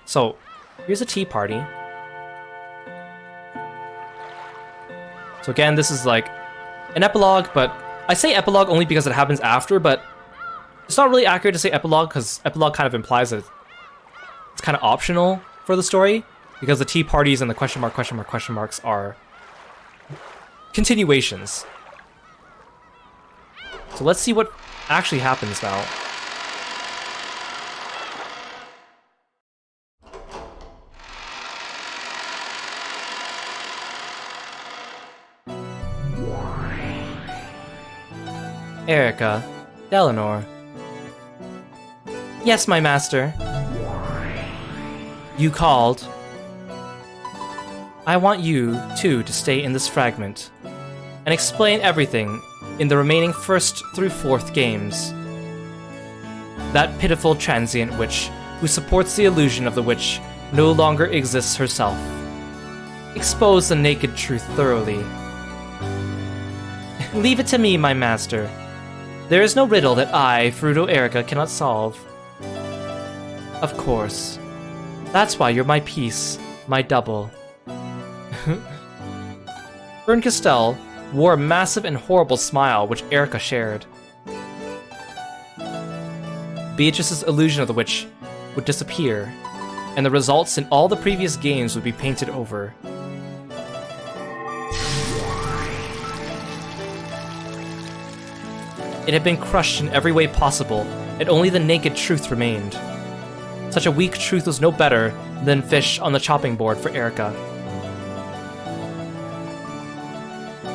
So, here's a tea party. So again, this is like an epilogue, but I say epilogue only because it happens after, but it's not really accurate to say epilogue because epilogue kind of implies that it's kind of optional for the story, because the tea parties and the question marks are continuations. So let's see what actually happens now. Erica, Delanor. Yes, my master. You called. I want you, too, to stay in this fragment and explain everything in the remaining 1st through 4th games. That pitiful transient witch who supports the illusion of the witch no longer exists herself. Expose the naked truth thoroughly. Leave it to me, my master. There is no riddle that I, Fruto Erica, cannot solve. Of course. That's why you're my piece, my double. Fern Castell wore a massive and horrible smile which Erica shared. Beatrice's illusion of the witch would disappear, and the results in all the previous games would be painted over. It had been crushed in every way possible, and only the naked truth remained. Such a weak truth was no better than fish on the chopping board for Erica.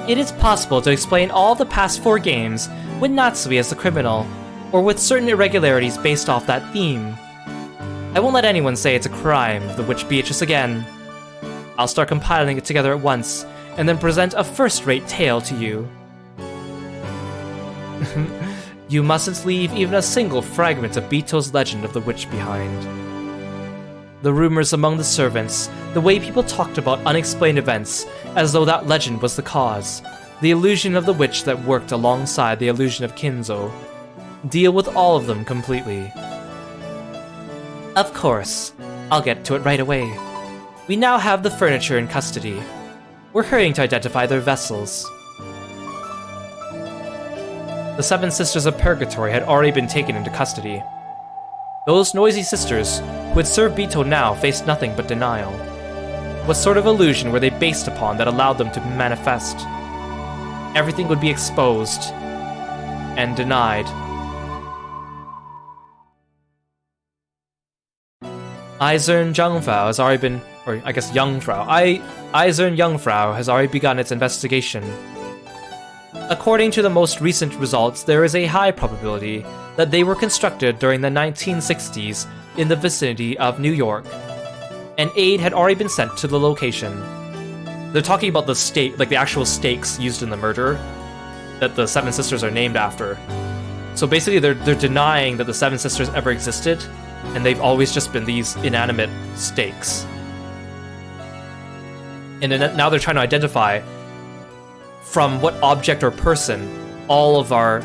It is possible to explain all the past 4 games with Natsui as the criminal, or with certain irregularities based off that theme. I won't let anyone say it's a crime of the Witch Beatrice again. I'll start compiling it together at once, and then present a first-rate tale to you. You mustn't leave even a single fragment of Bito's legend of the witch behind. The rumors among the servants, the way people talked about unexplained events, as though that legend was the cause, the illusion of the witch that worked alongside the illusion of Kinzo. Deal with all of them completely. Of course, I'll get to it right away. We now have the furniture in custody. We're hurrying to identify their vessels. The 7 Sisters of Purgatory had already been taken into custody. Those noisy sisters, who had served Bito now, faced nothing but denial. What sort of illusion were they based upon that allowed them to manifest? Everything would be exposed and denied. Eisern Jungfrau has already been, or I guess Jungfrau. Eisern Jungfrau has already begun its investigation. According to the most recent results, there is a high probability that they were constructed during the 1960s in the vicinity of New York. An aid had already been sent to the location. They're talking about the stake, like the actual stakes used in the murder that the 7 Sisters are named after. So basically they're denying that the 7 Sisters ever existed, and they've always just been these inanimate stakes. And then now they're trying to identify from what object or person all of our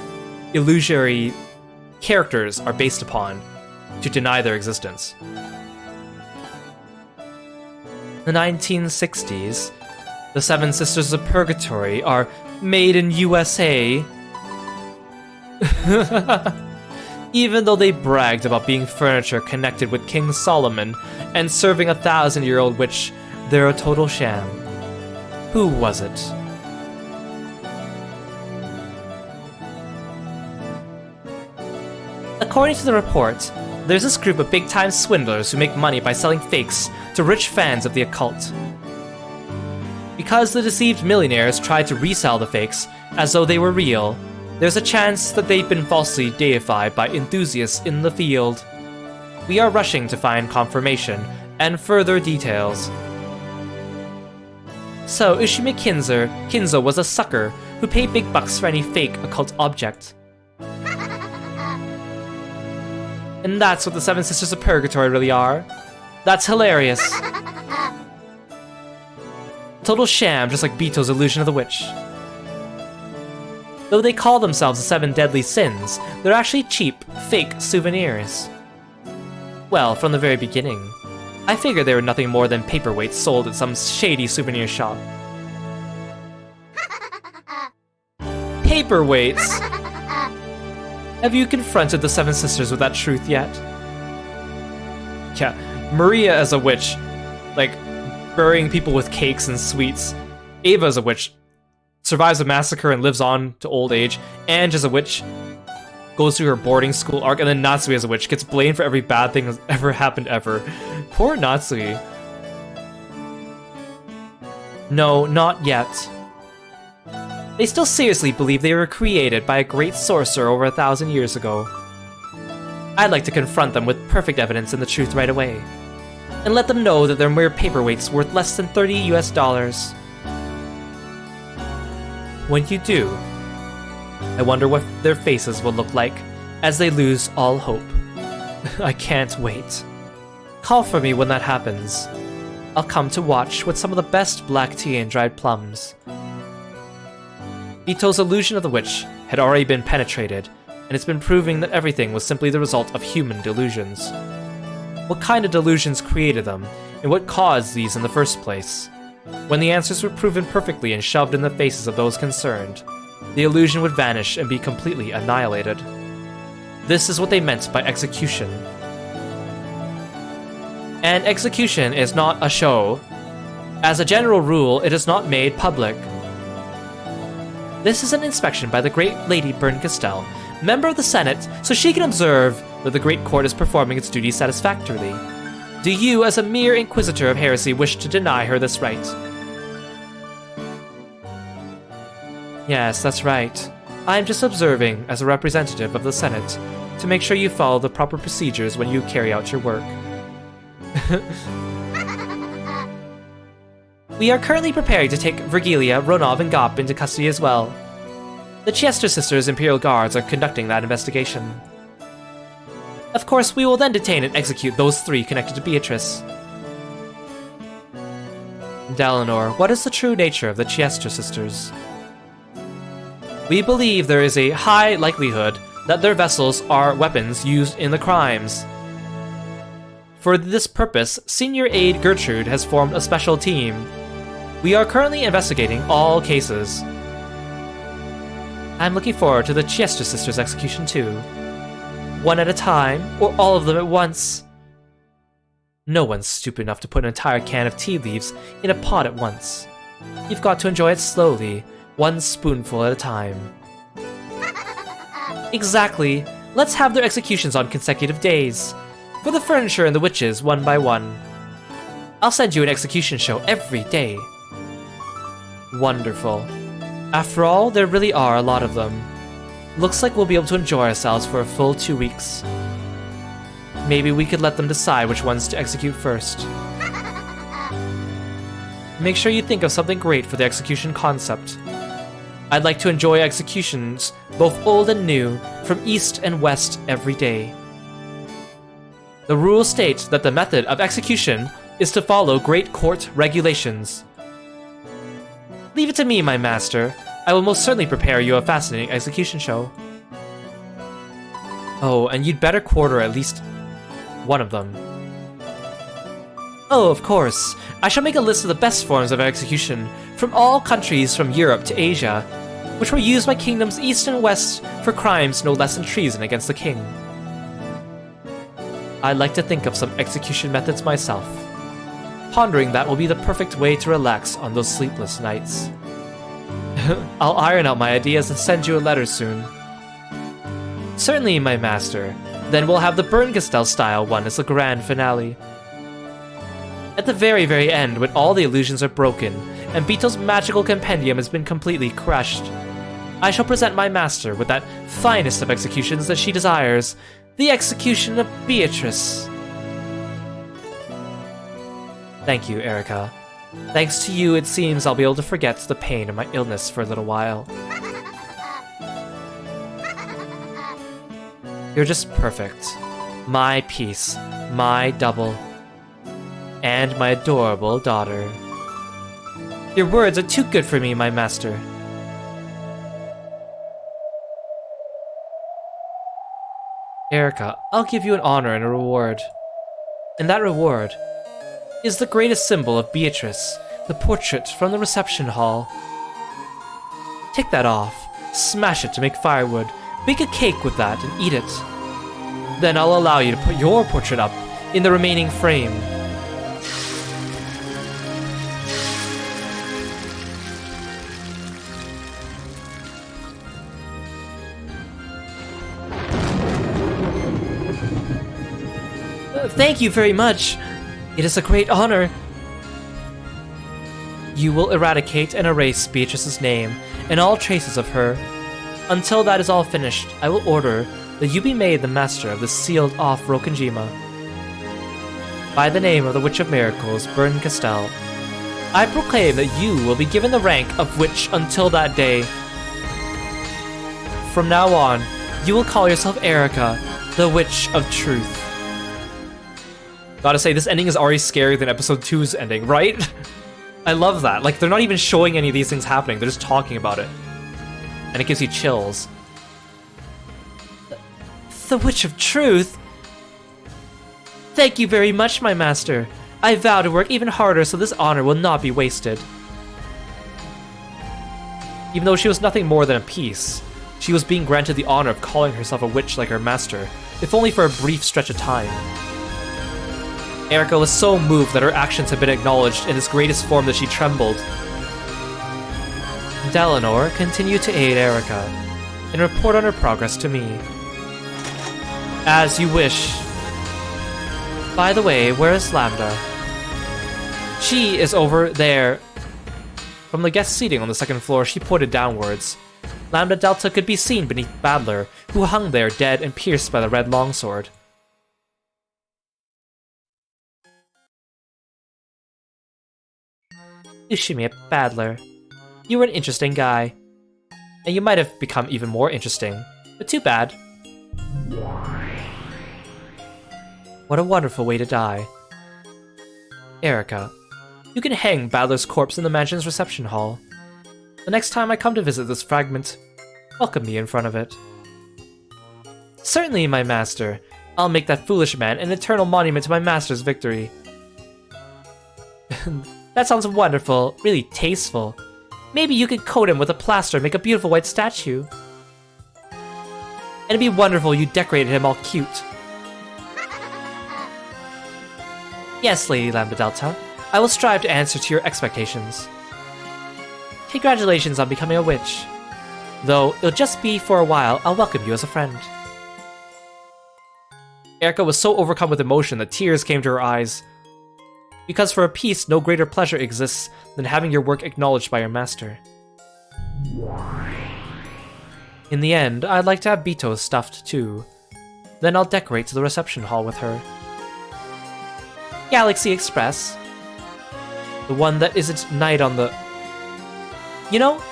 illusory characters are based upon to deny their existence. The 1960s, the 7 Sisters of Purgatory are made in USA. Even though they bragged about being furniture connected with King Solomon and serving a 1,000-year-old witch, they're a total sham. Who was it? According to the report, there's this group of big-time swindlers who make money by selling fakes to rich fans of the occult. Because the deceived millionaires tried to resell the fakes as though they were real, there's a chance that they've been falsely deified by enthusiasts in the field. We are rushing to find confirmation and further details. So, Ushimi Kinzo was a sucker who paid big bucks for any fake occult object. And that's what the 7 Sisters of Purgatory really are. That's hilarious. Total sham, just like Bito's illusion of the witch. Though they call themselves the 7 Deadly Sins, they're actually cheap, fake souvenirs. Well, from the very beginning. I figured they were nothing more than paperweights sold at some shady souvenir shop. Paperweights? Have you confronted the Seven Sisters with that truth yet? Yeah, Maria as a witch, like, burying people with cakes and sweets. Ava as a witch, survives a massacre and lives on to old age. Ange as a witch, goes through her boarding school arc, and then Natsui as a witch gets blamed for every bad thing that's ever happened ever. Poor Natsui. No, not yet. They still seriously believe they were created by a great sorcerer over 1,000 years ago. I'd like to confront them with perfect evidence and the truth right away, and let them know that they're mere paperweights worth less than $30 US. When you do, I wonder what their faces will look like as they lose all hope. I can't wait. Call for me when that happens. I'll come to watch with some of the best black tea and dried plums. Ito's illusion of the witch had already been penetrated, and it's been proving that everything was simply the result of human delusions. What kind of delusions created them, and what caused these in the first place? When the answers were proven perfectly and shoved in the faces of those concerned, the illusion would vanish and be completely annihilated. This is what they meant by execution. And execution is not a show. As a general rule, it is not made public. This is an inspection by the great Lady Bernkastel, member of the Senate, so she can observe that the great court is performing its duties satisfactorily. Do you, as a mere inquisitor of heresy, wish to deny her this right? Yes, that's right. I am just observing as a representative of the Senate to make sure you follow the proper procedures when you carry out your work. We are currently preparing to take Virgilia, Ronov, and Gop into custody as well. The Chester Sisters' Imperial Guards are conducting that investigation. Of course, we will then detain and execute those three connected to Beatrice. Dalinor, what is the true nature of the Chester Sisters? We believe there is a high likelihood that their vessels are weapons used in the crimes. For this purpose, Senior Aide Gertrude has formed a special team. We are currently investigating all cases. I'm looking forward to the Chester Sisters' execution too. One at a time, or all of them at once? No one's stupid enough to put an entire can of tea leaves in a pot at once. You've got to enjoy it slowly, one spoonful at a time. Exactly. Let's have their executions on consecutive days. For the furniture and the witches, one by one. I'll send you an execution show every day. Wonderful. After all, there really are a lot of them. Looks like we'll be able to enjoy ourselves for a full 2 weeks. Maybe we could let them decide which ones to execute first. Make sure you think of something great for the execution concept. I'd like to enjoy executions, both old and new, from east and west every day. The rules state that the method of execution is to follow great court regulations. Leave it to me, my master. I will most certainly prepare you a fascinating execution show. Oh, and you'd better quarter at least one of them. Oh, of course. I shall make a list of the best forms of execution from all countries from Europe to Asia, which were used by kingdoms east and west for crimes no less than treason against the king. I'd like to think of some execution methods myself. Pondering that will be the perfect way to relax on those sleepless nights. I'll iron out my ideas and send you a letter soon. Certainly, my master. Then we'll have the Bernkastel style one as the grand finale. At the very, very end, when all the illusions are broken, and Bito's magical compendium has been completely crushed, I shall present my master with that finest of executions that she desires, the execution of Beatrice. Thank you, Erica. Thanks to you, it seems I'll be able to forget the pain of my illness for a little while. You're just perfect. My piece, my double, and my adorable daughter. Your words are too good for me, my master. Erica, I'll give you an honor and a reward. And that reward is the greatest symbol of Beatrice, the portrait from the reception hall. Take that off, smash it to make firewood, bake a cake with that and eat it. Then I'll allow you to put your portrait up in the remaining frame. Thank you very much. It is a great honor. You will eradicate and erase Beatrice's name and all traces of her. Until that is all finished, I will order that you be made the master of the sealed-off Rokenjima. By the name of the Witch of Miracles, Burn Castell, I proclaim that you will be given the rank of Witch until that day. From now on, you will call yourself Erica, the Witch of Truth. Gotta say, this ending is already scarier than episode 2's ending, right? I love that. Like, they're not even showing any of these things happening, they're just talking about it. And it gives you chills. The Witch of Truth? Thank you very much, my master. I vow to work even harder so this honor will not be wasted. Even though she was nothing more than a piece, she was being granted the honor of calling herself a witch like her master, if only for a brief stretch of time. Erica was so moved that her actions had been acknowledged in its greatest form that she trembled. Dalinar continued to aid Erica, and report on her progress to me. As you wish. By the way, where is Lambda? She is over there. From the guest seating on the second floor, she pointed downwards. Lambda Delta could be seen beneath Badler, who hung there dead and pierced by the red longsword. Ushimi Badler. You were an interesting guy. And you might have become even more interesting, but too bad. What a wonderful way to die. Erica, you can hang Badler's corpse in the mansion's reception hall. The next time I come to visit this fragment, welcome me in front of it. Certainly, my master. I'll make that foolish man an eternal monument to my master's victory. That sounds wonderful, really tasteful. Maybe you could coat him with a plaster and make a beautiful white statue. And it'd be wonderful you decorated him all cute. Yes, Lady Lambda Delta. I will strive to answer to your expectations. Congratulations on becoming a witch. Though it'll just be for a while, I'll welcome you as a friend. Erica was so overcome with emotion that tears came to her eyes. Because for a piece, no greater pleasure exists than having your work acknowledged by your master. In the end, I'd like to have Bito stuffed too. Then I'll decorate to the reception hall with her. Galaxy Express. The one that isn't night on the... You know,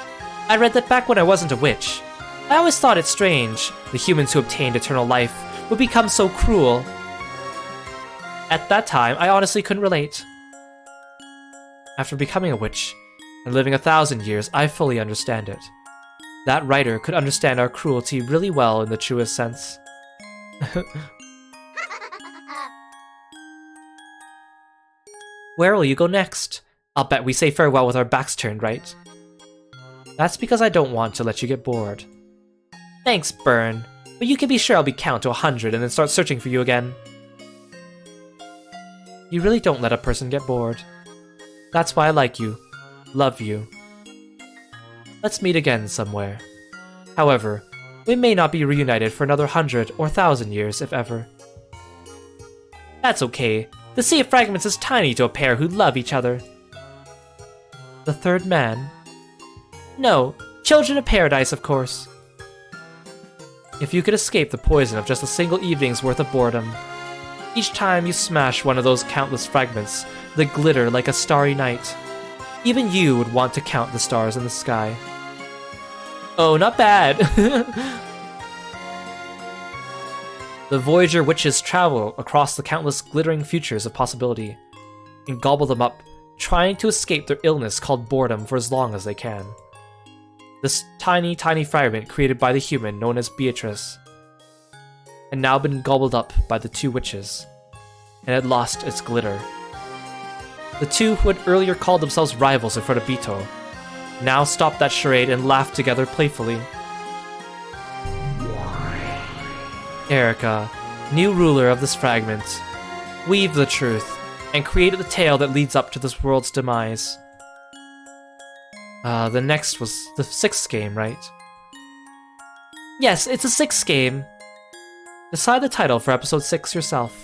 I read that back when I wasn't a witch. I always thought it strange, the humans who obtained eternal life would become so cruel. At that time, I honestly couldn't relate. After becoming a witch, and living 1,000 years, I fully understand it. That writer could understand our cruelty really well in the truest sense. Where will you go next? I'll bet we say farewell with our backs turned, right? That's because I don't want to let you get bored. Thanks, Burn, but you can be sure I'll be count to 100 and then start searching for you again. You really don't let a person get bored. That's why I like you. Love you. Let's meet again somewhere. However, we may not be reunited for another 100 or 1,000 years, if ever. That's okay. The Sea of Fragments is tiny to a pair who love each other. The third man? No, Children of Paradise, of course. If you could escape the poison of just a single evening's worth of boredom, each time you smash one of those countless fragments that glitter like a starry night, even you would want to count the stars in the sky. Oh, not bad! The Voyager witches travel across the countless glittering futures of possibility, and gobble them up, trying to escape their illness called boredom for as long as they can. This tiny, tiny fragment created by the human known as Beatrice, and now been gobbled up by the two witches, and had lost its glitter. The two who had earlier called themselves rivals in front of Bito now stopped that charade and laughed together playfully. Erica, new ruler of this fragment, weave the truth and create the tale that leads up to this world's demise. The next was the 6th game, right? Yes, it's a 6th game. Decide the title for episode 6 yourself.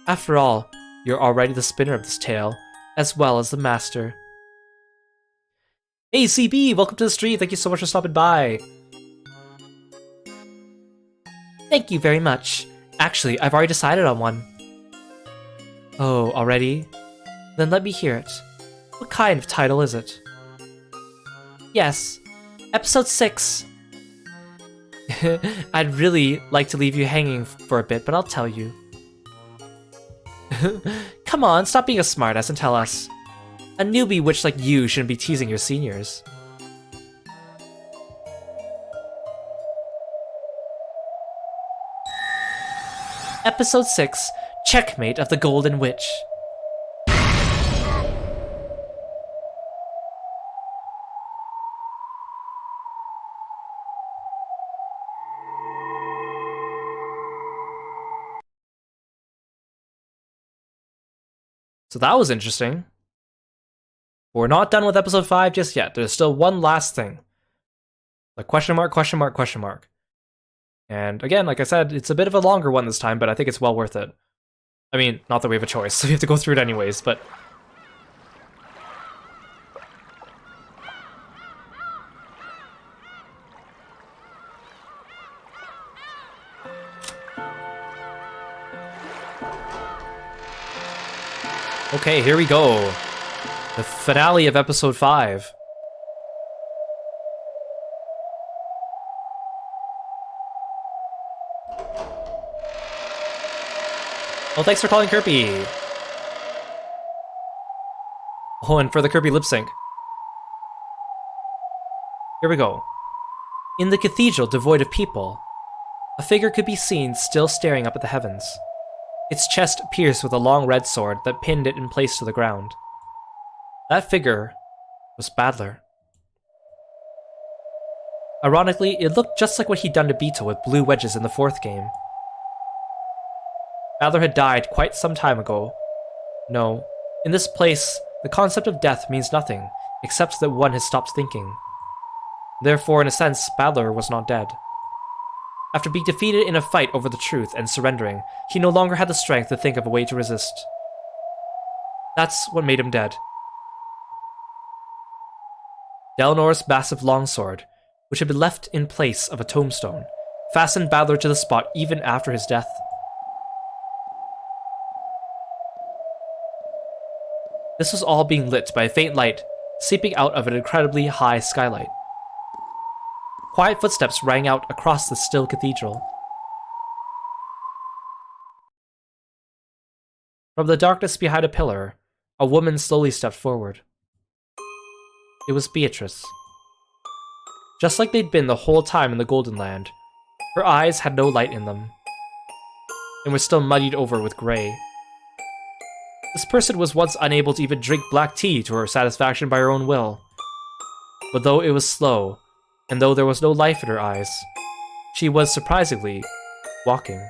After all, you're already the spinner of this tale, as well as the master. Hey CB, welcome to the stream. Thank you so much for stopping by. Thank you very much. Actually, I've already decided on one. Oh, already? Then let me hear it. What kind of title is it? Yes, episode 6. I'd really like to leave you hanging for a bit, but I'll tell you. Come on, stop being a smartass and tell us. A newbie witch like you shouldn't be teasing your seniors. Episode 6, Checkmate of the Golden Witch. So that was interesting. We're not done with episode 5 just yet. There's still one last thing. Like question mark, question mark, question mark. And again, like I said, it's a bit of a longer one this time, but I think it's well worth it. I mean, not that we have a choice, so we have to go through it anyways, but... Okay, here we go. The finale of episode 5. Well, thanks for calling Kirby. Oh, and for the Kirby lip sync. Here we go. In the cathedral devoid of people, a figure could be seen still staring up at the heavens. Its chest pierced with a long red sword that pinned it in place to the ground. That figure was Badler. Ironically, it looked just like what he'd done to Bito with blue wedges in the 4th game. Badler had died quite some time ago. No, in this place, the concept of death means nothing, except that one has stopped thinking. Therefore, in a sense, Badler was not dead. After being defeated in a fight over the truth and surrendering, he no longer had the strength to think of a way to resist. That's what made him dead. Delnor's massive longsword, which had been left in place of a tombstone, fastened Badler to the spot even after his death. This was all being lit by a faint light seeping out of an incredibly high skylight. Quiet footsteps rang out across the still cathedral. From the darkness behind a pillar, a woman slowly stepped forward. It was Beatrice. Just like they'd been the whole time in the Golden Land, her eyes had no light in them, and were still muddied over with gray. This person was once unable to even drink black tea to her satisfaction by her own will. But though it was slow, and though there was no life in her eyes, she was surprisingly walking.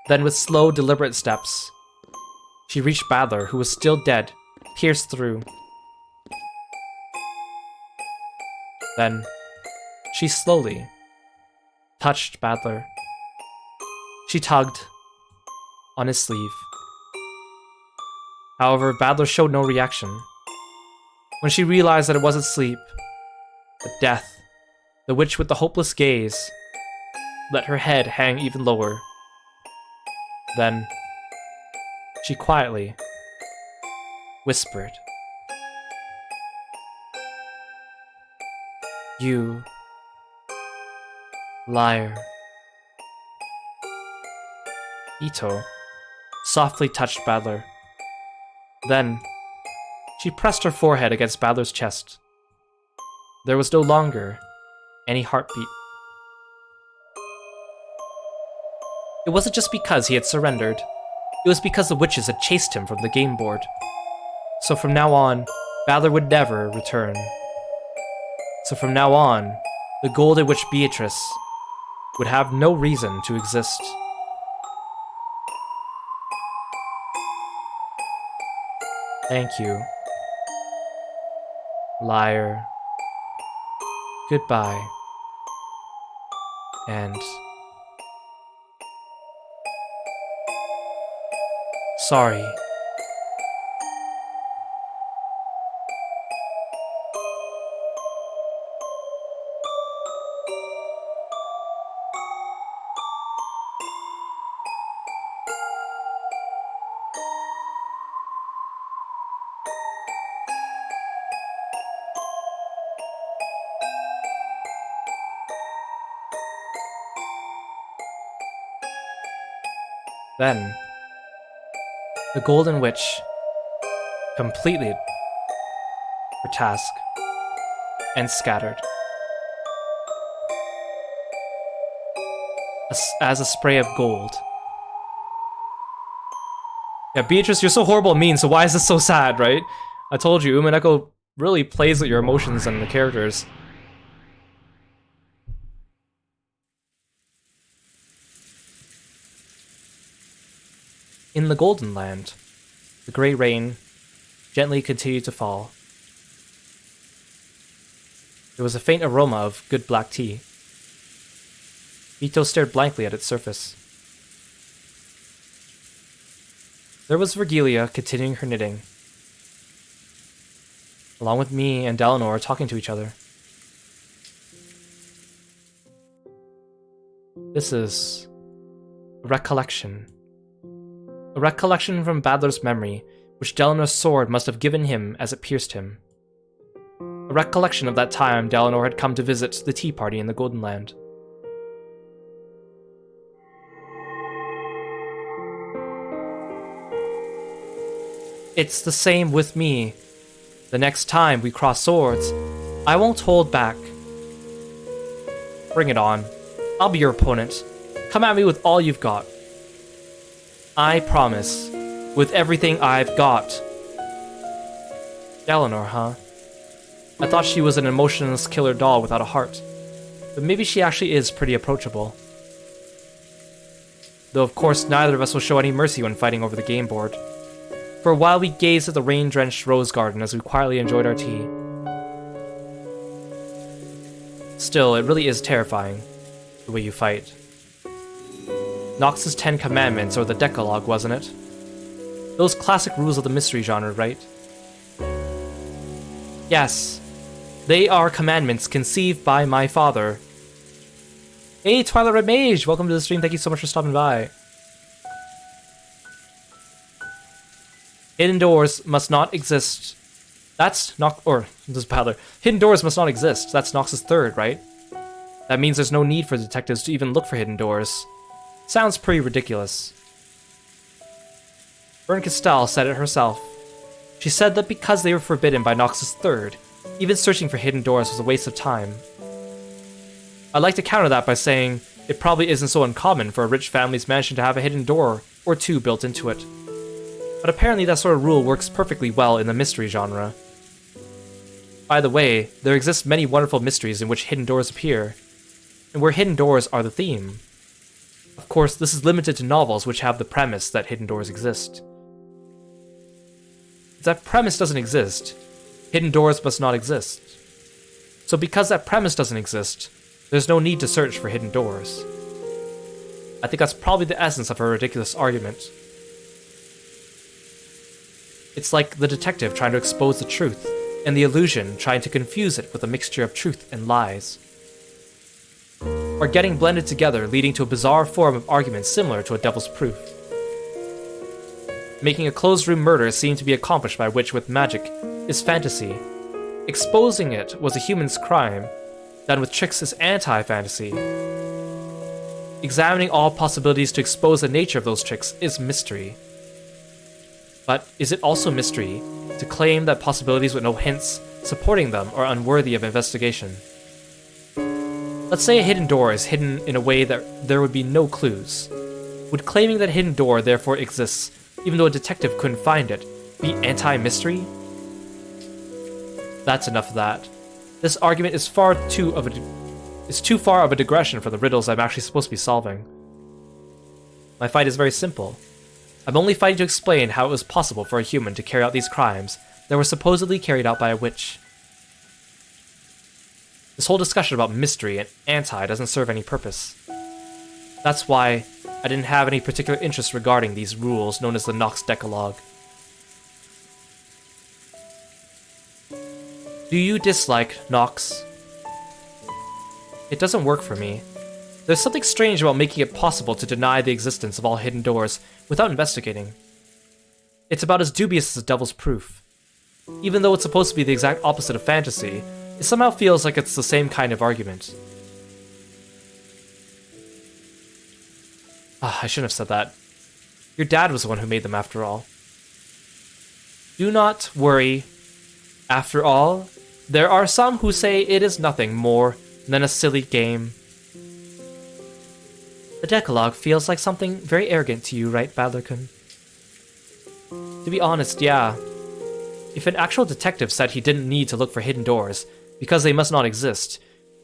Then with slow, deliberate steps, she reached Badler, who was still dead, pierced through. Then, she slowly touched Badler. She tugged on his sleeve. However, Badler showed no reaction. When she realized that it wasn't sleep, but death, the witch with the hopeless gaze let her head hang even lower. Then, she quietly whispered, "You liar." Ito softly touched Badler. Then, she pressed her forehead against Badler's chest. There was no longer any heartbeat. It wasn't just because he had surrendered. it was because the witches had chased him from the game board. So from now on, Valor would never return. So from now on, the Golden Witch Beatrice would have no reason to exist. Thank you. Liar. Goodbye. And... sorry. Then, the Golden Witch completed her task and scattered. As a spray of gold. Yeah, Beatrice, you're so horrible and mean, so why is this so sad, right? I told you, Umineko really plays with your emotions and the characters. In the Golden Land, the grey rain gently continued to fall. There was a faint aroma of good black tea. Vito stared blankly at its surface. There was Vergilia continuing her knitting, along with me and Dalinar talking to each other. This is a recollection. A recollection from Badler's memory, which Dalinar's sword must have given him as it pierced him. A recollection of that time Dalinar had come to visit the tea party in the Golden Land. It's the same with me. The next time we cross swords, I won't hold back. Bring it on. I'll be your opponent. Come at me with all you've got. I promise. With everything I've got. Dalinar, huh? I thought she was an emotionless killer doll without a heart. But maybe she actually is pretty approachable. Though of course neither of us will show any mercy when fighting over the game board. For a while we gazed at the rain-drenched rose garden as we quietly enjoyed our tea. Still, it really is terrifying, the way you fight. Nox's 10 Commandments, or the Decalogue, wasn't it? Those classic rules of the mystery genre, right? Yes. They are commandments conceived by my father. Hey, Twilight Red Mage! Welcome to the stream, thank you so much for stopping by. Hidden doors must not exist. That's Nox, or this is Badler. Hidden doors must not exist. That's Nox's third, right? That means there's no need for detectives to even look for hidden doors. Sounds pretty ridiculous. Vern Castell said it herself. She said that because they were forbidden by Nox's third, even searching for hidden doors was a waste of time. I'd like to counter that by saying it probably isn't so uncommon for a rich family's mansion to have a hidden door or two built into it. But apparently that sort of rule works perfectly well in the mystery genre. By the way, there exist many wonderful mysteries in which hidden doors appear, and where hidden doors are the theme. Of course, this is limited to novels which have the premise that hidden doors exist. If that premise doesn't exist, hidden doors must not exist. So because that premise doesn't exist, there's no need to search for hidden doors. I think that's probably the essence of her ridiculous argument. It's like the detective trying to expose the truth, and the illusion trying to confuse it with a mixture of truth and lies. Or getting blended together, leading to a bizarre form of argument similar to a devil's proof. Making a closed-room murder seem to be accomplished by which with magic is fantasy. Exposing it was a human's crime, done with tricks is anti-fantasy. Examining all possibilities to expose the nature of those tricks is mystery. But is it also mystery to claim that possibilities with no hints supporting them are unworthy of investigation? Let's say a hidden door is hidden in a way that there would be no clues. Would claiming that hidden door therefore exists, even though a detective couldn't find it, be anti-mystery? That's enough of that. This argument is too far of a digression for the riddles I'm actually supposed to be solving. My fight is very simple. I'm only fighting to explain how it was possible for a human to carry out these crimes that were supposedly carried out by a witch. This whole discussion about mystery and anti doesn't serve any purpose. That's why I didn't have any particular interest regarding these rules known as the Nox Decalogue. Do you dislike Nox? It doesn't work for me. There's something strange about making it possible to deny the existence of all hidden doors without investigating. It's about as dubious as Devil's Proof. Even though it's supposed to be the exact opposite of fantasy, it somehow feels like it's the same kind of argument. I shouldn't have said that. Your dad was the one who made them after all. Do not worry. After all, there are some who say it is nothing more than a silly game. The Decalogue feels like something very arrogant to you, right, Badler-kun? To be honest, yeah. If an actual detective said he didn't need to look for hidden doors, because they must not exist,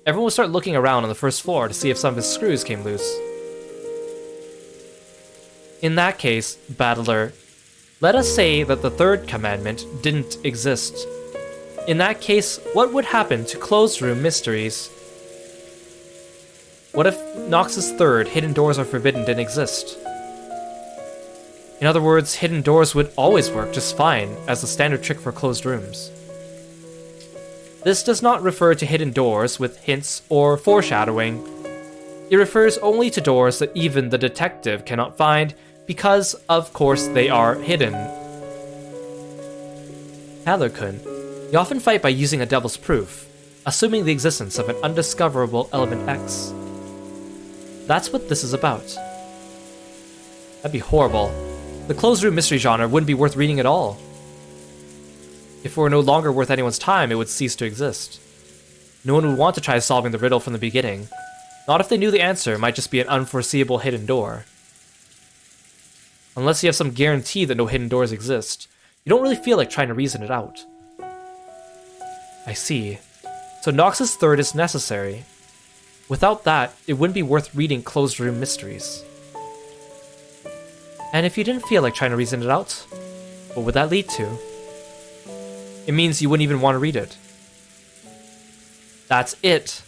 everyone would start looking around on the first floor to see if some of his screws came loose. In that case, Battler, let us say that the third commandment didn't exist. In that case, what would happen to closed room mysteries? What if Nox's third, hidden doors are forbidden, didn't exist? In other words, hidden doors would always work just fine as the standard trick for closed rooms. This does not refer to hidden doors with hints or foreshadowing. It refers only to doors that even the detective cannot find because, of course, they are hidden. Badler-kun, you often fight by using a Devil's Proof, assuming the existence of an undiscoverable element X. That's what this is about. That'd be horrible. The closed room mystery genre wouldn't be worth reading at all. If it were no longer worth anyone's time, it would cease to exist. No one would want to try solving the riddle from the beginning. Not if they knew the answer might just be an unforeseeable hidden door. Unless you have some guarantee that no hidden doors exist, you don't really feel like trying to reason it out. I see. So Nox's third is necessary. Without that, it wouldn't be worth reading closed room mysteries. And if you didn't feel like trying to reason it out, what would that lead to? It means you wouldn't even want to read it. That's it.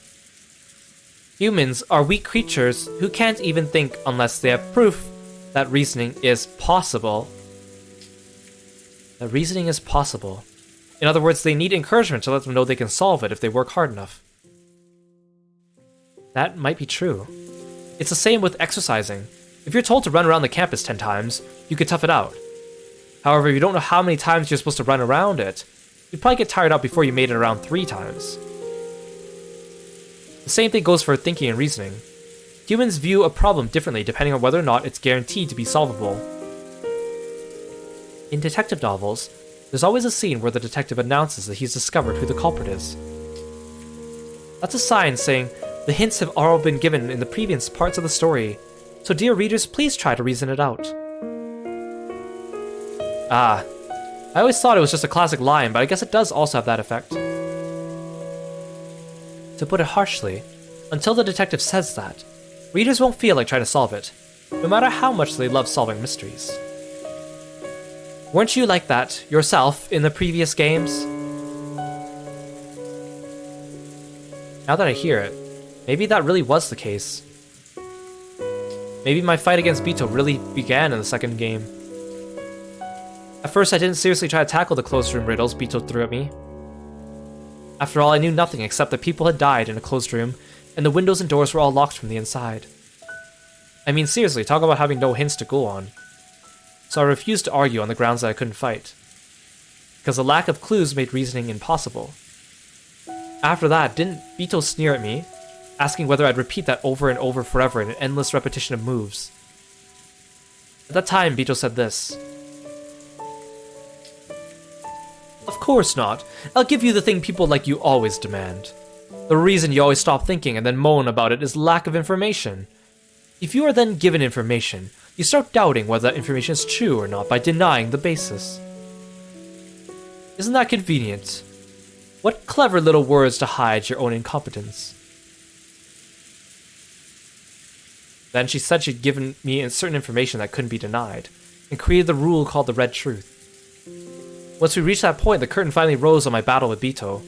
Humans are weak creatures who can't even think unless they have proof that reasoning is possible. That reasoning is possible. In other words, they need encouragement to let them know they can solve it if they work hard enough. That might be true. It's the same with exercising. If you're told to run around the campus 10 times, you could tough it out. However, if you don't know how many times you're supposed to run around it, you'd probably get tired out before you made it around 3 times. The same thing goes for thinking and reasoning. Humans view a problem differently depending on whether or not it's guaranteed to be solvable. In detective novels, there's always a scene where the detective announces that he's discovered who the culprit is. That's a sign saying, the hints have all been given in the previous parts of the story, so dear readers, please try to reason it out. I always thought it was just a classic line, but I guess it does also have that effect. To put it harshly, until the detective says that, readers won't feel like trying to solve it, no matter how much they love solving mysteries. Weren't you like that yourself in the previous games? Now that I hear it, maybe that really was the case. Maybe my fight against Bito really began in the second game. At first, I didn't seriously try to tackle the closed room riddles Bito threw at me. After all, I knew nothing except that people had died in a closed room, and the windows and doors were all locked from the inside. I mean, seriously, talk about having no hints to go on. So I refused to argue on the grounds that I couldn't fight, because the lack of clues made reasoning impossible. After that, didn't Bito sneer at me, asking whether I'd repeat that over and over forever in an endless repetition of moves? At that time, Bito said this. Of course not. I'll give you the thing people like you always demand. The reason you always stop thinking and then moan about it is lack of information. If you are then given information, you start doubting whether that information is true or not by denying the basis. Isn't that convenient? What clever little words to hide your own incompetence. Then she said she'd given me certain information that couldn't be denied, and created the rule called the Red Truth. Once we reached that point, the curtain finally rose on my battle with Bito.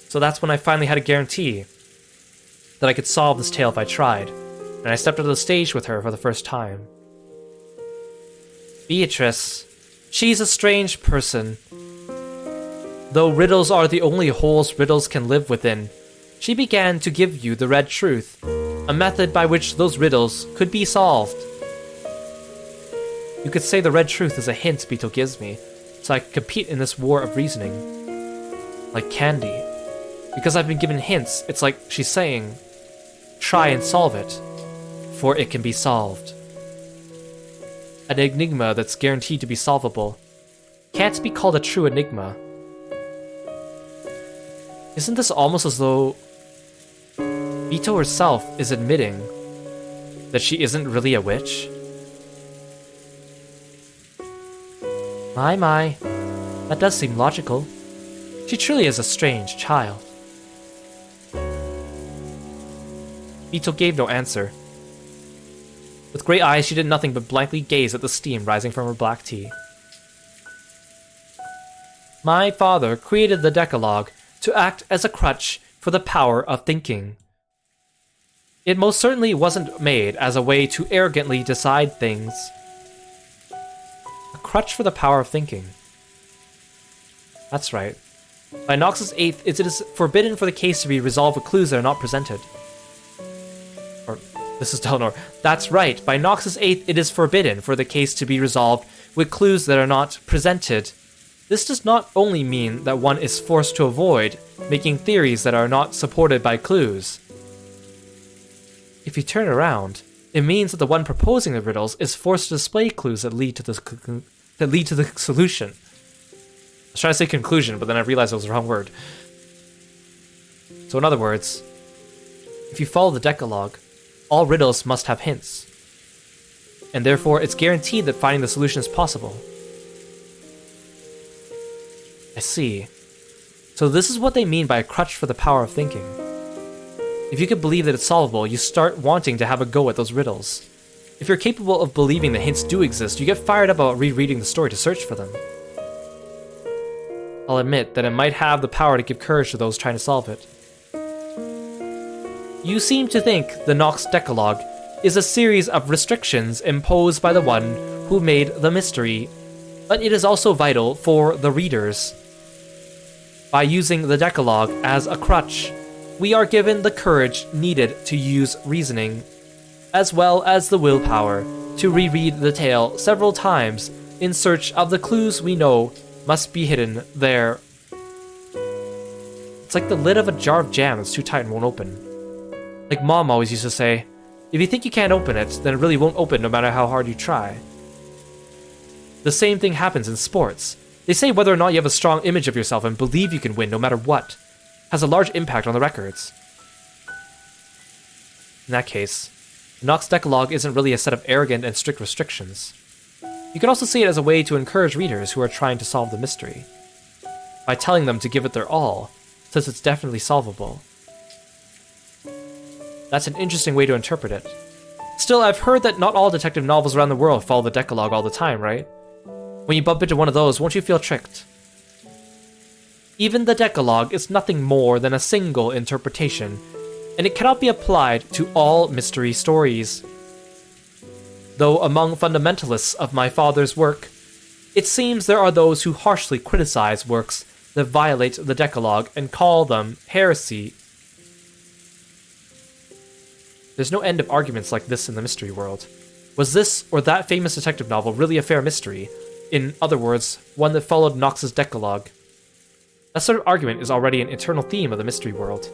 So that's when I finally had a guarantee that I could solve this tale if I tried, and I stepped onto the stage with her for the first time. Beatrice, she's a strange person. Though riddles are the only holes riddles can live within, she began to give you the Red Truth, a method by which those riddles could be solved. You could say the Red Truth is a hint Bito gives me, so I could compete in this war of reasoning. Like candy. Because I've been given hints, it's like she's saying, try and solve it, for it can be solved. An enigma that's guaranteed to be solvable can't be called a true enigma. Isn't this almost as though Bito herself is admitting that she isn't really a witch? My, that does seem logical. She truly is a strange child. Bito gave no answer. With great eyes, she did nothing but blankly gaze at the steam rising from her black tea. My father created the Decalogue to act as a crutch for the power of thinking. It most certainly wasn't made as a way to arrogantly decide things. A crutch for the power of thinking. That's right. By Nox's 8th, it is forbidden for the case to be resolved with clues that are not presented. Or, this is Delnor. That's right. By Nox's 8th, it is forbidden for the case to be resolved with clues that are not presented. This does not only mean that one is forced to avoid making theories that are not supported by clues. If you turn around, it means that the one proposing the riddles is forced to display clues that lead to the solution. I was trying to say conclusion, but then I realized it was the wrong word. So in other words, if you follow the Decalogue, all riddles must have hints. And therefore, it's guaranteed that finding the solution is possible. I see. So this is what they mean by a crutch for the power of thinking. If you could believe that it's solvable, you start wanting to have a go at those riddles. If you're capable of believing that hints do exist, you get fired up about rereading the story to search for them. I'll admit that it might have the power to give courage to those trying to solve it. You seem to think the Nox Decalogue is a series of restrictions imposed by the one who made the mystery, but it is also vital for the readers. By using the Decalogue as a crutch, we are given the courage needed to use reasoning, as well as the willpower to reread the tale several times in search of the clues we know must be hidden there. It's like the lid of a jar of jam that's too tight and won't open. Like Mom always used to say, if you think you can't open it, then it really won't open no matter how hard you try. The same thing happens in sports. They say whether or not you have a strong image of yourself and believe you can win no matter what has a large impact on the records. In that case, the Nox Decalogue isn't really a set of arrogant and strict restrictions. You can also see it as a way to encourage readers who are trying to solve the mystery, by telling them to give it their all, since it's definitely solvable. That's an interesting way to interpret it. Still, I've heard that not all detective novels around the world follow the Decalogue all the time, right? When you bump into one of those, won't you feel tricked? Even the Decalogue is nothing more than a single interpretation, and it cannot be applied to all mystery stories. Though among fundamentalists of my father's work, it seems there are those who harshly criticize works that violate the Decalogue and call them heresy. There's no end of arguments like this in the mystery world. Was this or that famous detective novel really a fair mystery? In other words, one that followed Nox's Decalogue? That sort of argument is already an eternal theme of the mystery world.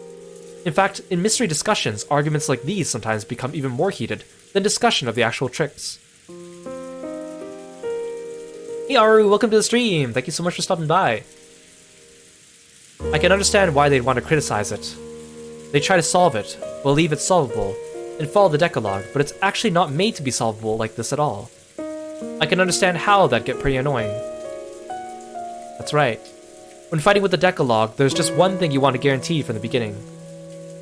In fact, in mystery discussions, arguments like these sometimes become even more heated than discussion of the actual tricks. Hey Aru, welcome to the stream! Thank you so much for stopping by. I can understand why they'd want to criticize it. They try to solve it, believe it's solvable, and follow the Decalogue, but it's actually not made to be solvable like this at all. I can understand how that'd get pretty annoying. That's right. When fighting with the Decalogue, there's just one thing you want to guarantee from the beginning.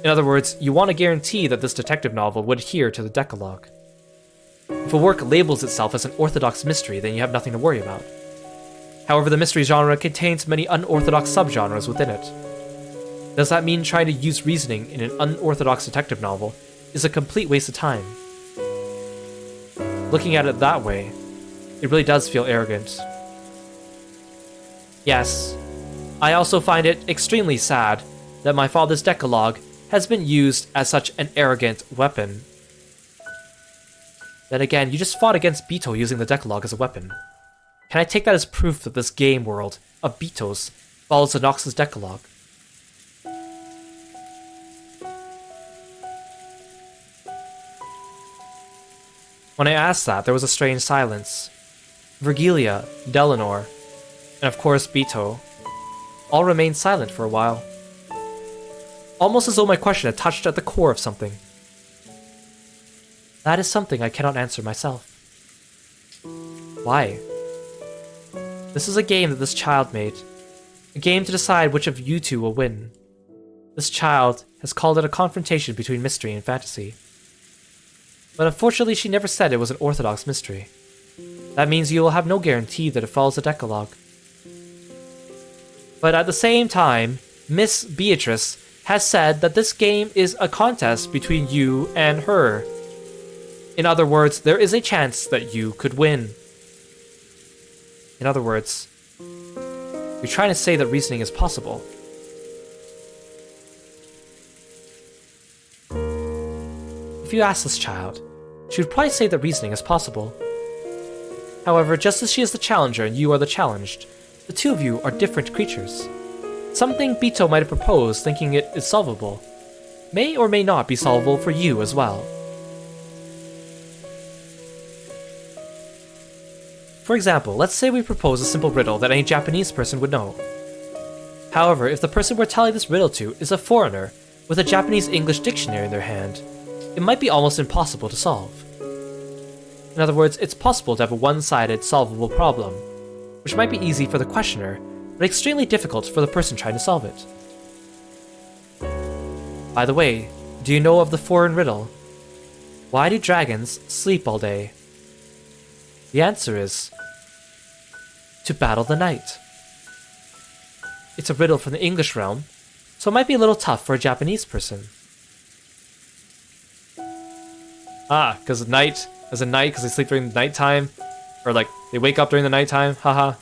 In other words, you want to guarantee that this detective novel would adhere to the Decalogue. If a work labels itself as an orthodox mystery, then you have nothing to worry about. However, the mystery genre contains many unorthodox subgenres within it. Does that mean trying to use reasoning in an unorthodox detective novel is a complete waste of time? Looking at it that way, it really does feel arrogant. Yes, I also find it extremely sad that my father's Decalogue has been used as such an arrogant weapon. Then again, you just fought against Bito using the Decalogue as a weapon. Can I take that as proof that this game world of Bitos follows the Nox's Decalogue? When I asked that, there was a strange silence. Virgilia, Delanor, and of course Bito, all remained silent for a while. Almost as though my question had touched at the core of something. That is something I cannot answer myself. Why? This is a game that this child made. A game to decide which of you two will win. This child has called it a confrontation between mystery and fantasy. But unfortunately she never said it was an orthodox mystery. That means you will have no guarantee that it follows the Decalogue. But at the same time, Miss Beatrice has said that this game is a contest between you and her. In other words, there is a chance that you could win. In other words, you're trying to say that reasoning is possible. If you ask this child, she would probably say that reasoning is possible. However, just as she is the challenger and you are the challenged, the two of you are different creatures. Something Bito might have proposed thinking it is solvable may or may not be solvable for you as well. For example, let's say we propose a simple riddle that any Japanese person would know. However, if the person we're telling this riddle to is a foreigner with a Japanese-English dictionary in their hand, it might be almost impossible to solve. In other words, it's possible to have a one-sided, solvable problem, which might be easy for the questioner, but extremely difficult for the person trying to solve it. By the way, do you know of the foreign riddle? Why do dragons sleep all day? The answer is to battle the night. It's a riddle from the English realm, so it might be a little tough for a Japanese person. Ah, because night, as a night, because they sleep during the nighttime, or like they wake up during the nighttime, haha.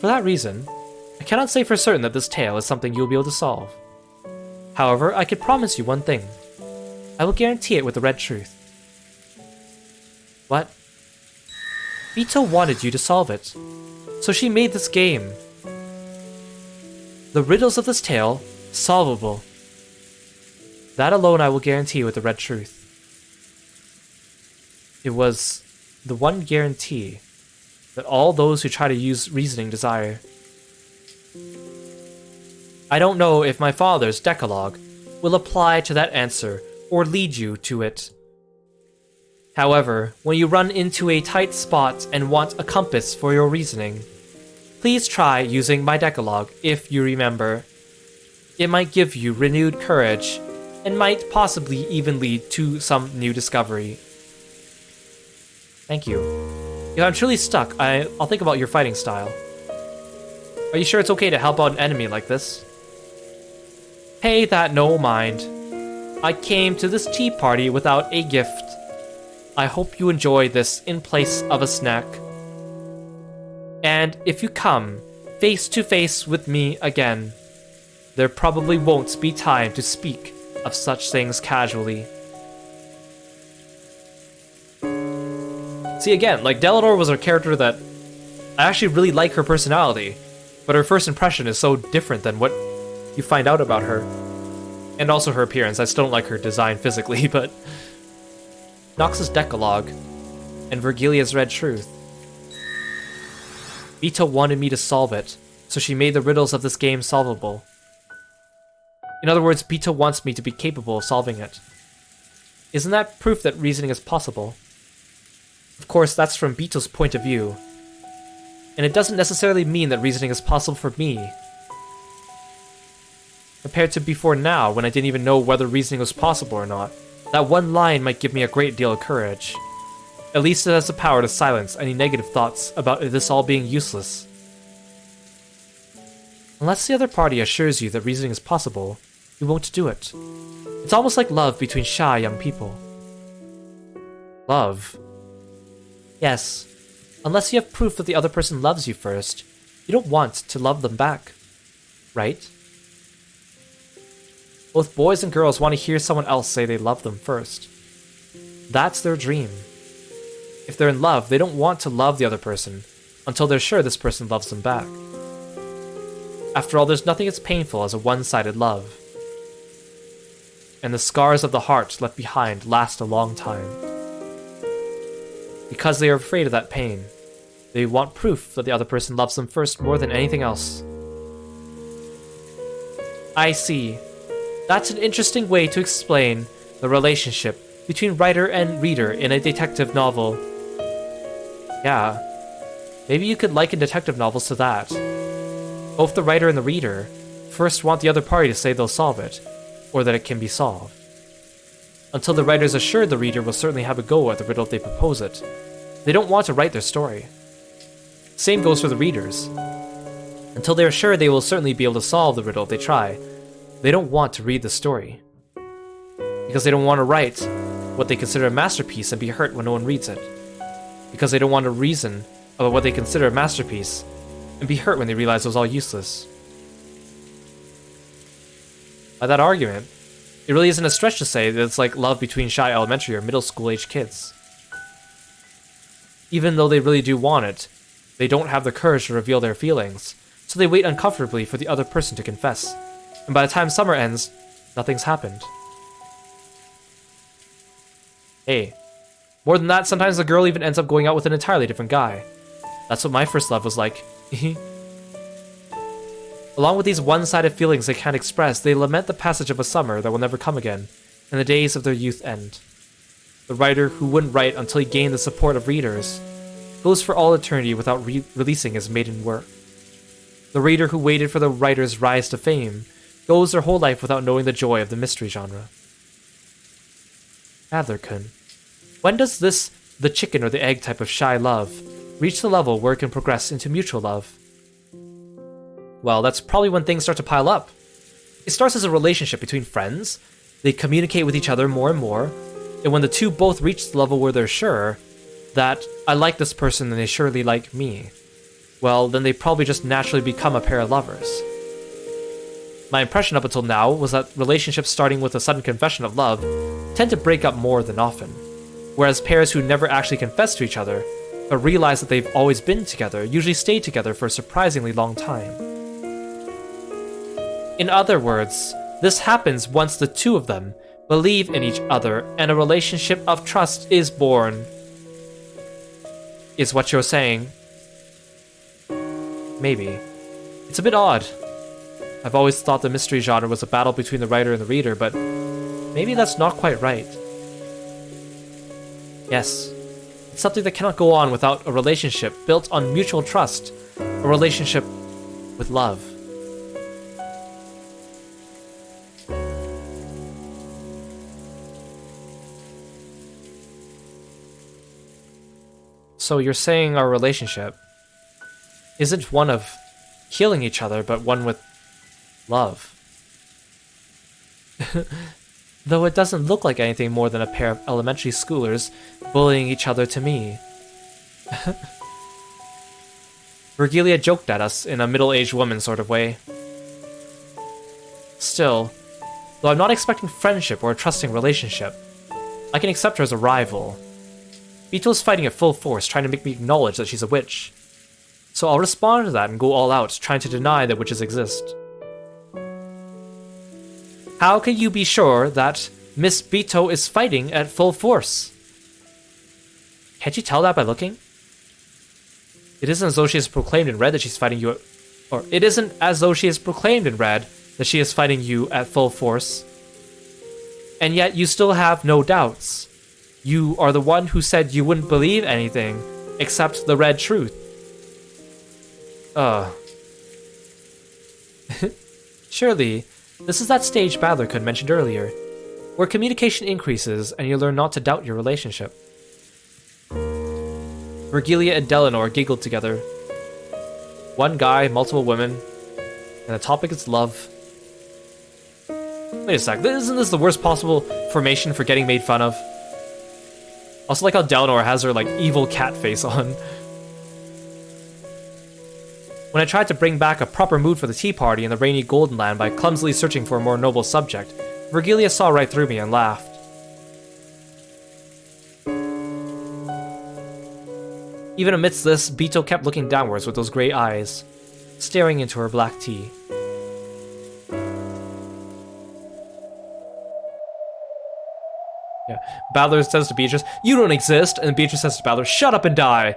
For that reason, I cannot say for certain that this tale is something you will be able to solve. However, I could promise you one thing. I will guarantee it with the red truth. What? Bito wanted you to solve it, so she made this game. The riddles of this tale, solvable. That alone I will guarantee with the red truth. It was the one guarantee that all those who try to use reasoning desire. I don't know if my father's Decalogue will apply to that answer or lead you to it. However, when you run into a tight spot and want a compass for your reasoning, please try using my Decalogue if you remember. It might give you renewed courage and might possibly even lead to some new discovery. Thank you. If I'm truly stuck, I'll think about your fighting style. Are you sure it's okay to help out an enemy like this? Pay that no mind. I came to this tea party without a gift. I hope you enjoy this in place of a snack. And if you come face to face with me again, there probably won't be time to speak of such things casually. See, again, like, Delanor was a character that I actually really like her personality, but her first impression is so different than what you find out about her. And also her appearance. I still don't like her design physically, but Nox's Decalogue and Virgilia's Red Truth. Bito wanted me to solve it, so she made the riddles of this game solvable. In other words, Bito wants me to be capable of solving it. Isn't that proof that reasoning is possible? Of course, that's from Bito's point of view. And it doesn't necessarily mean that reasoning is possible for me. Compared to before now, when I didn't even know whether reasoning was possible or not, that one line might give me a great deal of courage. At least it has the power to silence any negative thoughts about this all being useless. Unless the other party assures you that reasoning is possible, you won't do it. It's almost like love between shy young people. Love? Yes. Unless you have proof that the other person loves you first, you don't want to love them back. Right? Both boys and girls want to hear someone else say they love them first. That's their dream. If they're in love, they don't want to love the other person until they're sure this person loves them back. After all, there's nothing as painful as a one-sided love. And the scars of the heart left behind last a long time. Because they are afraid of that pain, they want proof that the other person loves them first more than anything else. I see. That's an interesting way to explain the relationship between writer and reader in a detective novel. Yeah, maybe you could liken detective novels to that. Both the writer and the reader first want the other party to say they'll solve it, or that it can be solved. Until the writer is assured the reader will certainly have a go at the riddle if they propose it. They don't want to write their story. Same goes for the readers. Until they are sure they will certainly be able to solve the riddle if they try, they don't want to read the story. Because they don't want to write what they consider a masterpiece and be hurt when no one reads it. Because they don't want to reason about what they consider a masterpiece and be hurt when they realize it was all useless. By that argument, it really isn't a stretch to say that it's like love between shy elementary or middle school age kids. Even though they really do want it, they don't have the courage to reveal their feelings, so they wait uncomfortably for the other person to confess. And by the time summer ends, nothing's happened. Hey, more than that, sometimes the girl even ends up going out with an entirely different guy. That's what my first love was like. Along with these one-sided feelings they can't express, they lament the passage of a summer that will never come again, and the days of their youth end. The writer who wouldn't write until he gained the support of readers goes for all eternity without releasing his maiden work. The reader who waited for the writer's rise to fame goes their whole life without knowing the joy of the mystery genre. Adler-kun, when does this the chicken or the egg type of shy love reach the level where it can progress into mutual love? Well, that's probably when things start to pile up. It starts as a relationship between friends, they communicate with each other more and more, and when the two both reach the level where they're sure that I like this person and they surely like me, well, then they probably just naturally become a pair of lovers. My impression up until now was that relationships starting with a sudden confession of love tend to break up more than often, whereas pairs who never actually confess to each other but realize that they've always been together usually stay together for a surprisingly long time. In other words, this happens once the two of them believe in each other and a relationship of trust is born. Is what you're saying? Maybe. It's a bit odd. I've always thought the mystery genre was a battle between the writer and the reader, but maybe that's not quite right. Yes, it's something that cannot go on without a relationship built on mutual trust, a relationship with love. So you're saying our relationship isn't one of killing each other, but one with love. Though it doesn't look like anything more than a pair of elementary schoolers bullying each other to me. Virgilia joked at us in a middle-aged woman sort of way. Still, though I'm not expecting friendship or a trusting relationship, I can accept her as a rival. Bito's fighting at full force, trying to make me acknowledge that she's a witch. So I'll respond to that and go all out, trying to deny that witches exist. How can you be sure that Miss Bito is fighting at full force? Can't you tell that by looking? It isn't as though she has proclaimed in red that she's fighting you, or it isn't as though she has proclaimed in red that she is fighting you at full force. And yet you still have no doubts. You are the one who said you wouldn't believe anything except the red truth. Surely, this is that stage Badler mentioned earlier, where communication increases and you learn not to doubt your relationship. Virgilia and Delanor giggled together. One guy, multiple women, and the topic is love. Wait a sec, isn't this the worst possible formation for getting made fun of? Also like how Delanor has her, like, evil cat face on. When I tried to bring back a proper mood for the tea party in the rainy Golden Land by clumsily searching for a more noble subject, Virgilia saw right through me and laughed. Even amidst this, Bito kept looking downwards with those grey eyes, staring into her black tea. Yeah, Badler says to Beatrice, "You don't exist," and Beatrice says to Badler, "Shut up and die!"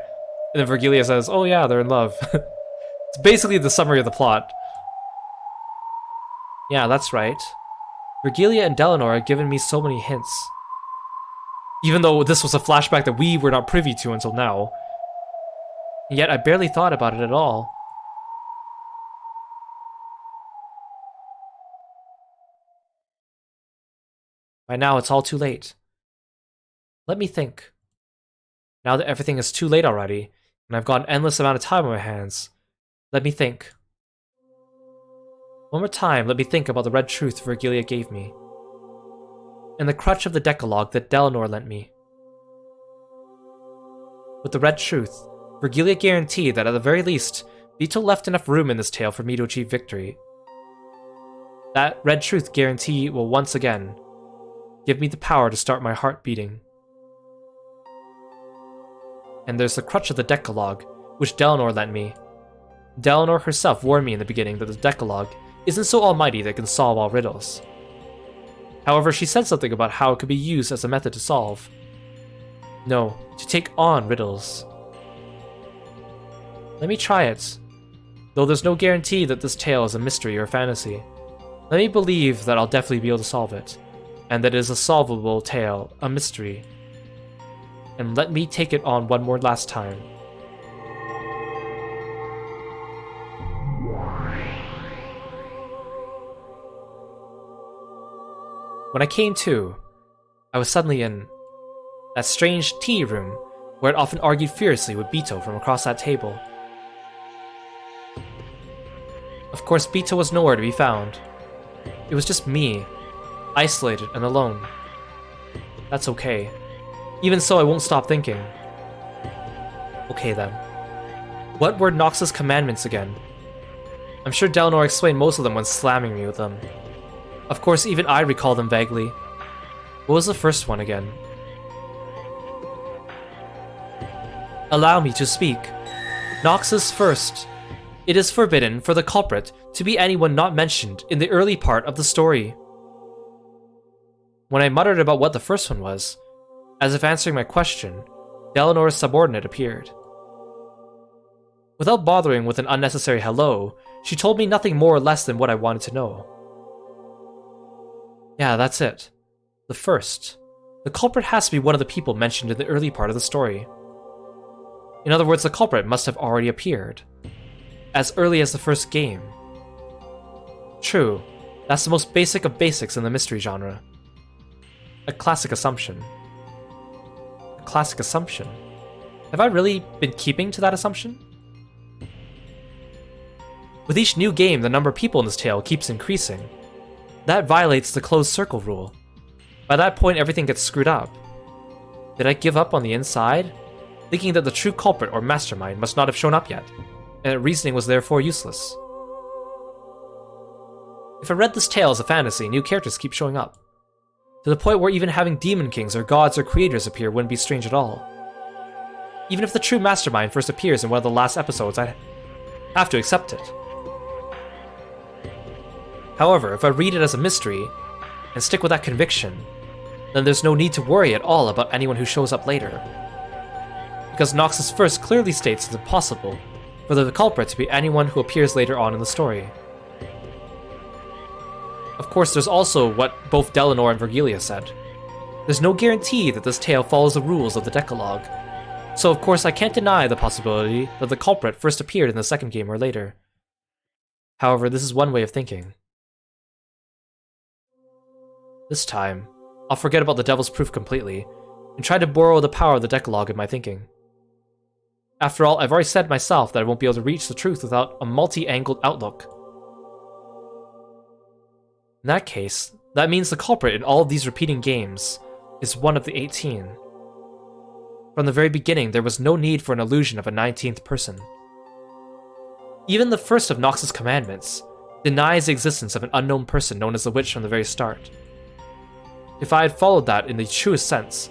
And then Virgilia says, "Oh yeah, they're in love." It's basically the summary of the plot. Yeah, that's right. Virgilia and Delanor have given me so many hints. Even though this was a flashback that we were not privy to until now. And yet I barely thought about it at all. By now it's all too late. Let me think. Now that everything is too late already, and I've got an endless amount of time on my hands, let me think. One more time, let me think about the red truth Virgilia gave me. And the crutch of the Decalogue that Delanor lent me. With the red truth, Virgilia guaranteed that at the very least, Vito left enough room in this tale for me to achieve victory. That red truth guarantee will once again give me the power to start my heart beating. And there's the crutch of the Decalogue, which Delanor lent me. Delanor herself warned me in the beginning that the Decalogue isn't so almighty that it can solve all riddles. However, she said something about how it could be used as a method to solve. No, to take on riddles. Let me try it. Though there's no guarantee that this tale is a mystery or fantasy, let me believe that I'll definitely be able to solve it, and that it is a solvable tale, a mystery. And let me take it on one more last time. When I came to, I was suddenly in that strange tea room where I'd often argued furiously with Bito from across that table. Of course, Bito was nowhere to be found. It was just me, isolated and alone. That's okay. Even so, I won't stop thinking. Okay then. What were Nox's commandments again? I'm sure Delanor explained most of them when slamming me with them. Of course, even I recall them vaguely. What was the first one again? Allow me to speak. Nox's first. It is forbidden for the culprit to be anyone not mentioned in the early part of the story. When I muttered about what the first one was, as if answering my question, Delanor's subordinate appeared. Without bothering with an unnecessary hello, she told me nothing more or less than what I wanted to know. Yeah, that's it. The first. The culprit has to be one of the people mentioned in the early part of the story. In other words, the culprit must have already appeared. As early as the first game. True, that's the most basic of basics in the mystery genre. A classic assumption. A classic assumption? Have I really been keeping to that assumption? With each new game, the number of people in this tale keeps increasing. That violates the closed circle rule. By that point, everything gets screwed up. Did I give up on the inside? Thinking that the true culprit or mastermind must not have shown up yet, and that reasoning was therefore useless. If I read this tale as a fantasy, new characters keep showing up. To the point where even having demon kings or gods or creators appear wouldn't be strange at all. Even if the true mastermind first appears in one of the last episodes, I have to accept it. However, if I read it as a mystery, and stick with that conviction, then there's no need to worry at all about anyone who shows up later. Because Nox's first clearly states it's impossible for the culprit to be anyone who appears later on in the story. of course, there's also what both Delanor and Vergilia said. There's no guarantee that this tale follows the rules of the Decalogue. So of course I can't deny the possibility that the culprit first appeared in the second game or later. However, this is one way of thinking. This time, I'll forget about the Devil's Proof completely, and try to borrow the power of the Decalogue in my thinking. After all, I've already said myself that I won't be able to reach the truth without a multi-angled outlook. In that case, that means the culprit in all of these repeating games is one of the 18. From the very beginning, there was no need for an illusion of a 19th person. Even the first of Nox's commandments denies the existence of an unknown person known as the Witch from the very start. If I had followed that in the truest sense,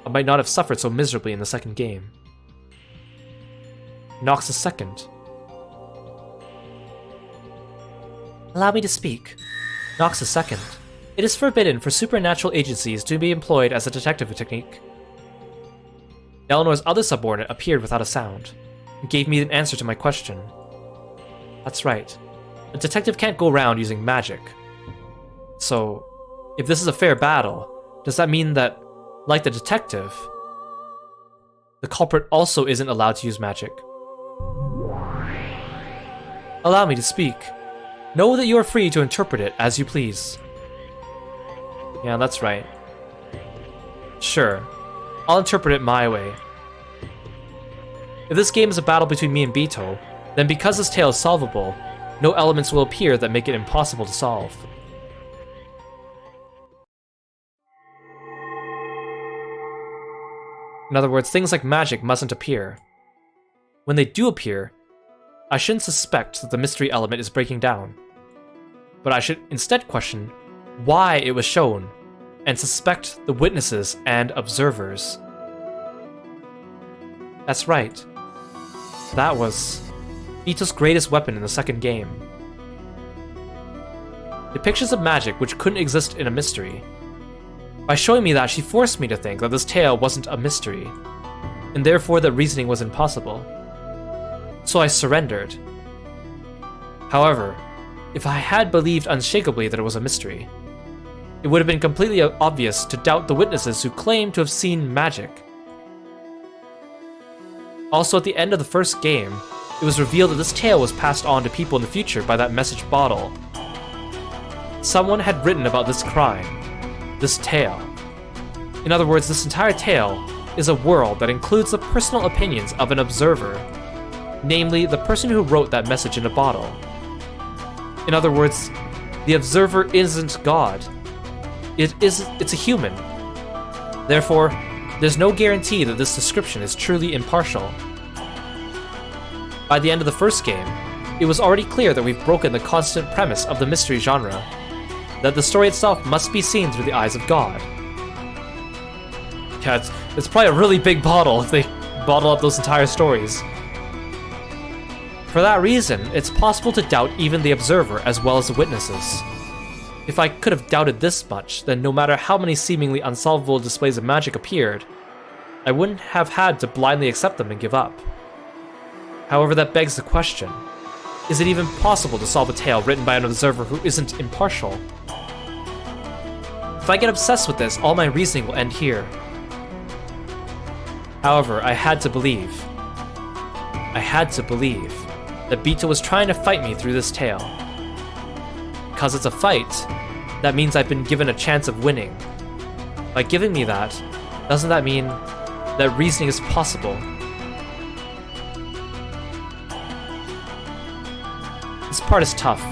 I might not have suffered so miserably in the second game. Nox is second. Allow me to speak. Nox is second. It is forbidden for supernatural agencies to be employed as a detective technique. Eleanor's other subordinate appeared without a sound, and gave me an answer to my question. That's right. A detective can't go around using magic. So, if this is a fair battle, does that mean that, like the detective, the culprit also isn't allowed to use magic? Allow me to speak. Know that you are free to interpret it as you please. Yeah, that's right. Sure. I'll interpret it my way. If this game is a battle between me and Bito, then because this tale is solvable, no elements will appear that make it impossible to solve. In other words, things like magic mustn't appear. When they do appear, I shouldn't suspect that the mystery element is breaking down, but I should instead question why it was shown, and suspect the witnesses and observers. That's right. That was Bito's greatest weapon in the second game. Depictions of magic which couldn't exist in a mystery. By showing me that, she forced me to think that this tale wasn't a mystery, and therefore that reasoning was impossible. So I surrendered. However, if I had believed unshakably that it was a mystery, it would have been completely obvious to doubt the witnesses who claimed to have seen magic. Also, at the end of the first game, it was revealed that this tale was passed on to people in the future by that message bottle. Someone had written about this crime, this tale. In other words, this entire tale is a world that includes the personal opinions of an observer, namely the person who wrote that message in a bottle. In other words, the observer isn't God. It's a human. Therefore, there's no guarantee that this description is truly impartial. By the end of the first game, it was already clear that we've broken the constant premise of the mystery genre, that the story itself must be seen through the eyes of God. Yeah, it's probably a really big bottle if they bottle up those entire stories. For that reason, it's possible to doubt even the observer as well as the witnesses. If I could have doubted this much, then no matter how many seemingly unsolvable displays of magic appeared, I wouldn't have had to blindly accept them and give up. However, that begs the question, is it even possible to solve a tale written by an observer who isn't impartial? If I get obsessed with this, all my reasoning will end here. However, I had to believe that Bito was trying to fight me through this tale. Because it's a fight, that means I've been given a chance of winning. By giving me that, doesn't that mean that reasoning is possible? This part is tough.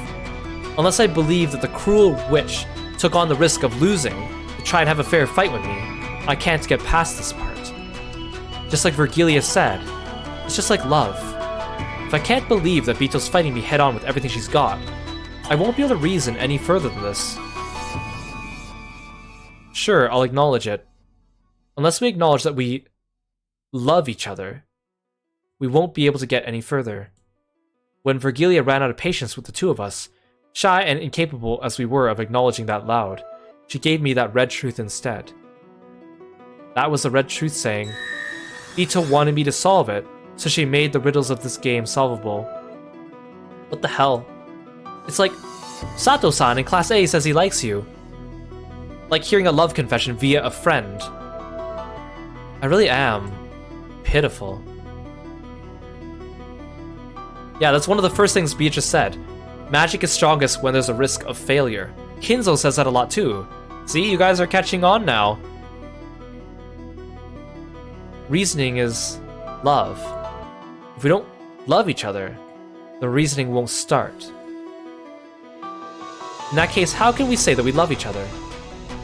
Unless I believe that the cruel witch took on the risk of losing to try and have a fair fight with me, I can't get past this part. Just like Vergilia said, it's just like love. If I can't believe that Bito's fighting me head on with everything she's got, I won't be able to reason any further than this. Sure, I'll acknowledge it. Unless we acknowledge that we love each other, we won't be able to get any further. When Vergilia ran out of patience with the two of us, shy and incapable as we were of acknowledging that loud, she gave me that red truth instead. That was the red truth saying, Bito wanted me to solve it, so she made the riddles of this game solvable. What the hell? It's like Sato-san in Class A says he likes you. Like hearing a love confession via a friend. I really am pitiful. Yeah, that's one of the first things Beatrice said. Magic is strongest when there's a risk of failure. Kinzo says that a lot too. See, you guys are catching on now. Reasoning is love. If we don't love each other, the reasoning won't start. In that case, how can we say that we love each other?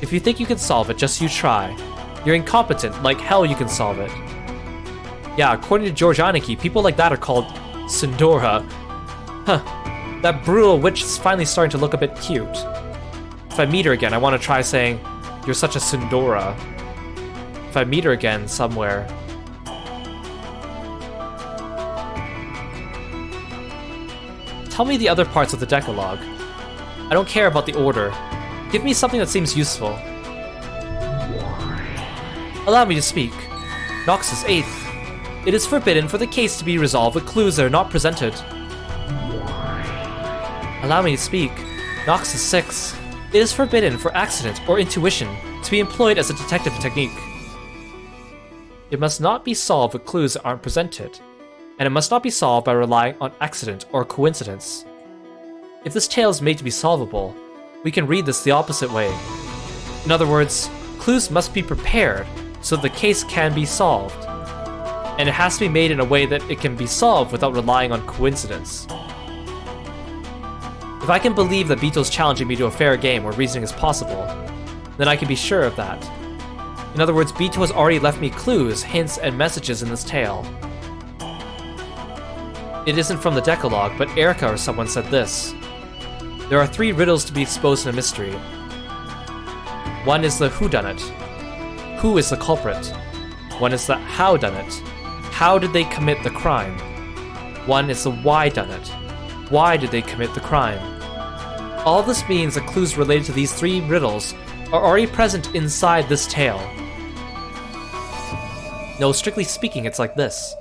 If you think you can solve it, just you try. You're incompetent, like hell you can solve it. Yeah, according to George Aniki, people like that are called Sundora. Huh, that brutal witch is finally starting to look a bit cute. If I meet her again, I want to try saying, "You're such a Sundora." If I meet her again somewhere. Tell me the other parts of the Decalogue. I don't care about the order. Give me something that seems useful. Allow me to speak. Noxus 8th. It is forbidden for the case to be resolved with clues that are not presented. Allow me to speak. Noxus 6. It is forbidden for accident or intuition to be employed as a detective technique. It must not be solved with clues that aren't presented, and it must not be solved by relying on accident or coincidence. If this tale is made to be solvable, we can read this the opposite way. In other words, clues must be prepared so that the case can be solved, and it has to be made in a way that it can be solved without relying on coincidence. If I can believe that Bito's challenging me to a fair game where reasoning is possible, then I can be sure of that. In other words, Bito has already left me clues, hints, and messages in this tale. It isn't from the Decalogue, but Erica or someone said this. There are 3 riddles to be exposed in a mystery. One is the whodunit. Who is the culprit? One is the howdunit. How did they commit the crime? One is the whydunit. Why did they commit the crime? All this means that clues related to these 3 riddles are already present inside this tale. No, strictly speaking, it's like this.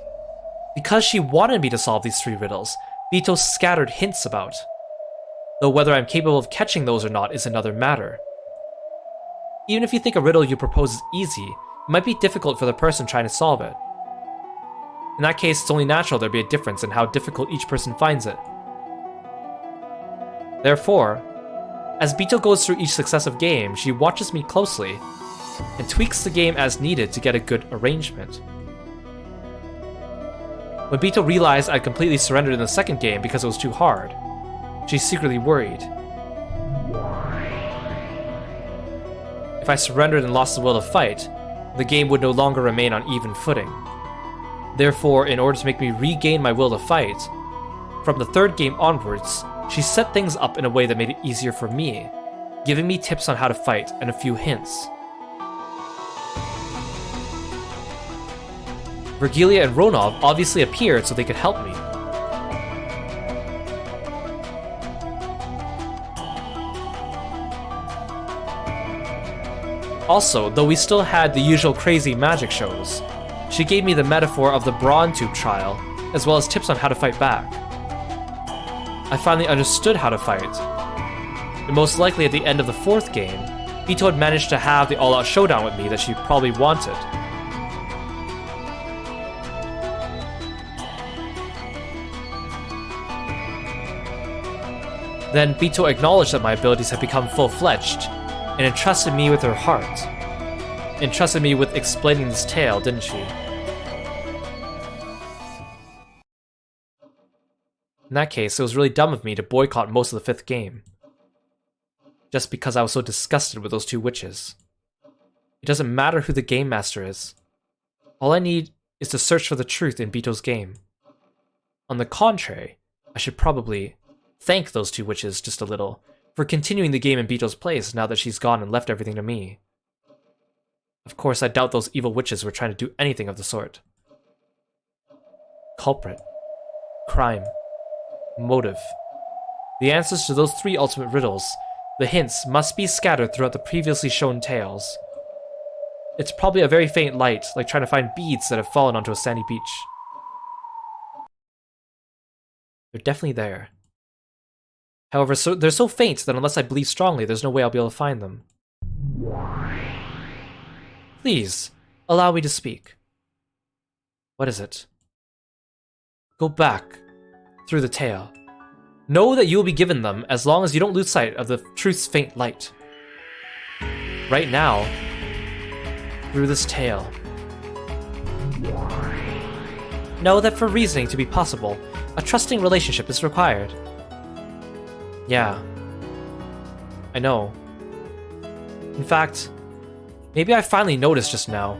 Because she wanted me to solve these 3 riddles, Bito scattered hints about. Though whether I'm capable of catching those or not is another matter. Even if you think a riddle you propose is easy, it might be difficult for the person trying to solve it. In that case, it's only natural there'd be a difference in how difficult each person finds it. Therefore, as Bito goes through each successive game, she watches me closely and tweaks the game as needed to get a good arrangement. When Bito realized I'd completely surrendered in the second game because it was too hard, she secretly worried. If I surrendered and lost the will to fight, the game would no longer remain on even footing. Therefore, in order to make me regain my will to fight, from the third game onwards, she set things up in a way that made it easier for me, giving me tips on how to fight and a few hints. Virgilia and Ronov obviously appeared so they could help me. Also, though we still had the usual crazy magic shows, she gave me the metaphor of the Brawn Tube trial, as well as tips on how to fight back. I finally understood how to fight. And most likely at the end of the 4th game, Bito had managed to have the all-out showdown with me that she probably wanted. Then Bito acknowledged that my abilities had become full-fledged, and entrusted me with her heart. Entrusted me with explaining this tale, didn't she? In that case, it was really dumb of me to boycott most of the 5th game. Just because I was so disgusted with those 2 witches. It doesn't matter who the game master is. All I need is to search for the truth in Bito's game. On the contrary, I should probably thank those 2 witches just a little for continuing the game in Bito's place now that she's gone and left everything to me. Of course, I doubt those evil witches were trying to do anything of the sort. Culprit. Crime. Motive. The answers to those 3 ultimate riddles, the hints, must be scattered throughout the previously shown tales. It's probably a very faint light, like trying to find beads that have fallen onto a sandy beach. They're definitely there. However, they're so faint that unless I believe strongly, there's no way I'll be able to find them. Please, allow me to speak. What is it? Go back through the tail. Know that you will be given them as long as you don't lose sight of the truth's faint light. Right now, through this tail. Know that for reasoning to be possible, a trusting relationship is required. Yeah. I know. In fact, maybe I finally noticed just now.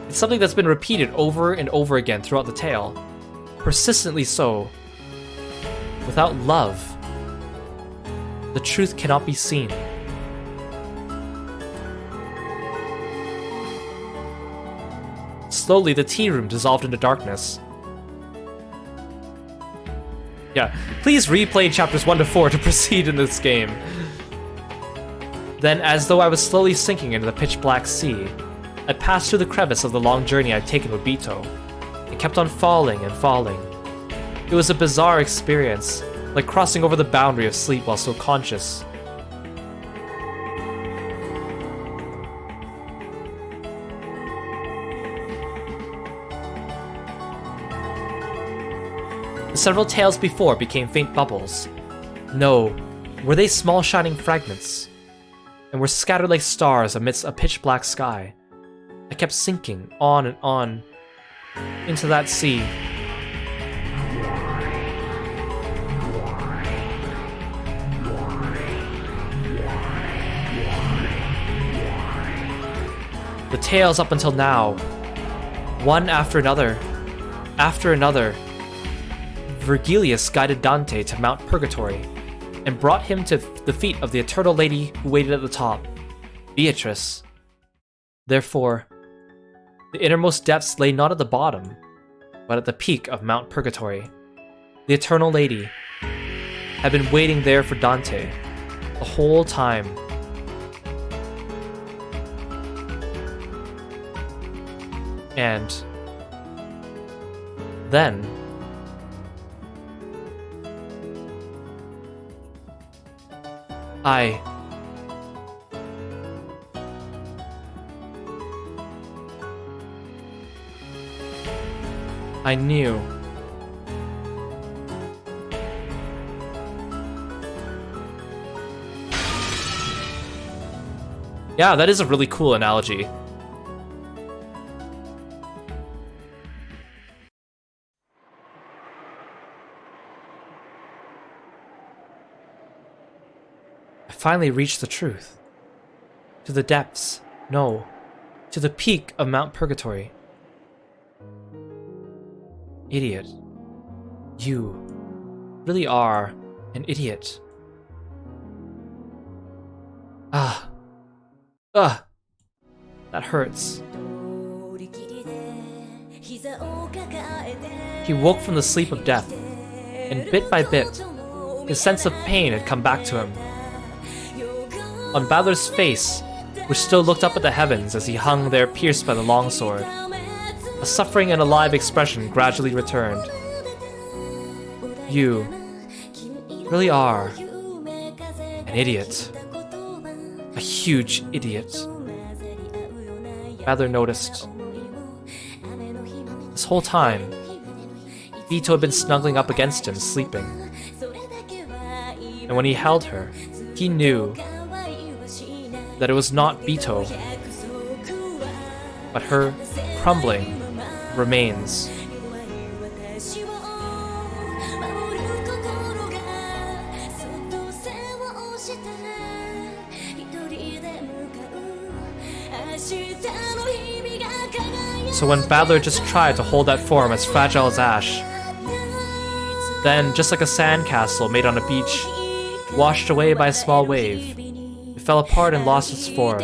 It's something that's been repeated over and over again throughout the tale. Persistently so. Without love, the truth cannot be seen. Slowly, the tea room dissolved into darkness. Yeah, please replay chapters 1 to 4 to proceed in this game. Then, as though I was slowly sinking into the pitch-black sea, I passed through the crevice of the long journey I'd taken with Bito. It kept on falling and falling. It was a bizarre experience, like crossing over the boundary of sleep while still conscious. The several tales before became faint bubbles. No, were they small shining fragments? And were scattered like stars amidst a pitch-black sky. I kept sinking on and on into that sea. The tales up until now, one after another, Virgilius guided Dante to Mount Purgatory and brought him to the feet of the eternal lady who waited at the top, Beatrice. Therefore, the innermost depths lay not at the bottom, but at the peak of Mount Purgatory. The eternal lady had been waiting there for Dante the whole time. And then I knew. Yeah, that is a really cool analogy. I finally reached the truth. To the depths, no, to the peak of Mount Purgatory. Idiot. You really are an idiot. That hurts. He woke from the sleep of death, and bit by bit, his sense of pain had come back to him. On Balor's face, which still looked up at the heavens as he hung there pierced by the longsword, a suffering and alive expression gradually returned. You really are an idiot. A huge idiot. Balor noticed. This whole time, Bito had been snuggling up against him, sleeping. And when he held her, he knew that it was not Bito, but her crumbling remains. So when Balor just tried to hold that form as fragile as ash, then, just like a sandcastle made on a beach, washed away by a small wave, it fell apart and lost its form.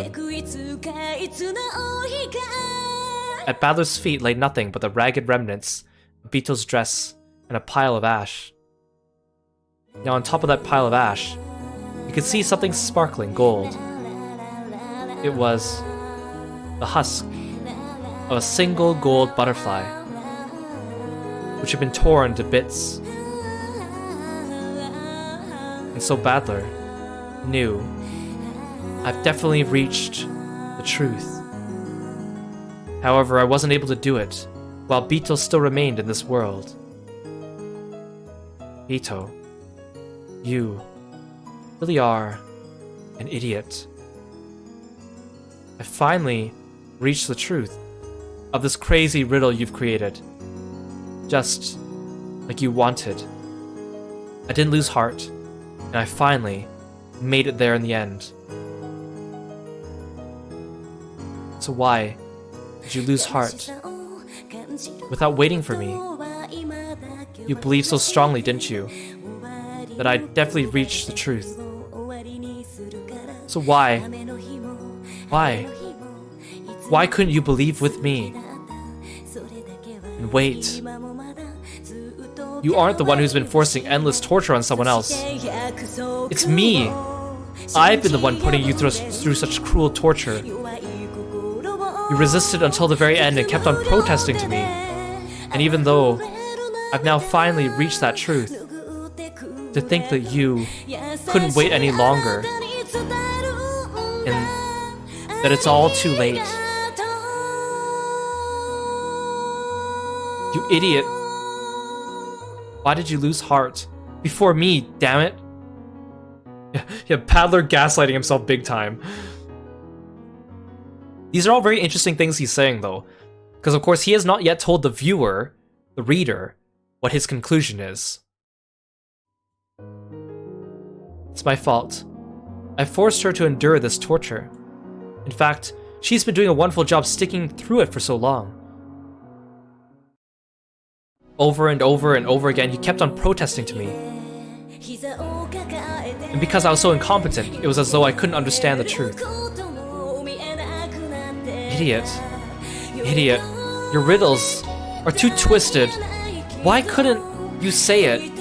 At Balor's feet lay nothing but the ragged remnants of Bito's dress and a pile of ash. Now on top of that pile of ash, you could see something sparkling gold. It was the husk of a single gold butterfly, which had been torn to bits. And so Badler knew I've definitely reached the truth. However, I wasn't able to do it while Bito still remained in this world. Bito, you really are an idiot. I finally reached the truth of this crazy riddle you've created. Just like you wanted. I didn't lose heart, and I finally made it there in the end. So why did you lose heart without waiting for me? You believed so strongly, didn't you, that I definitely reached the truth. So why? Why couldn't you believe with me? And wait. You aren't the one who's been forcing endless torture on someone else. It's me. I've been the one putting you through such cruel torture. You resisted until the very end and kept on protesting to me. And even though I've now finally reached that truth, to think that you couldn't wait any longer, and that it's all too late. You idiot. Why did you lose heart? Before me, damn it. Yeah, Paddler gaslighting himself big time. These are all very interesting things he's saying, though. Because, of course, he has not yet told the viewer, the reader, what his conclusion is. It's my fault. I forced her to endure this torture. In fact, she's been doing a wonderful job sticking through it for so long. Over and over and over again, he kept on protesting to me. And because I was so incompetent, it was as though I couldn't understand the truth. Idiot. Idiot. Your riddles are too twisted. Why couldn't you say it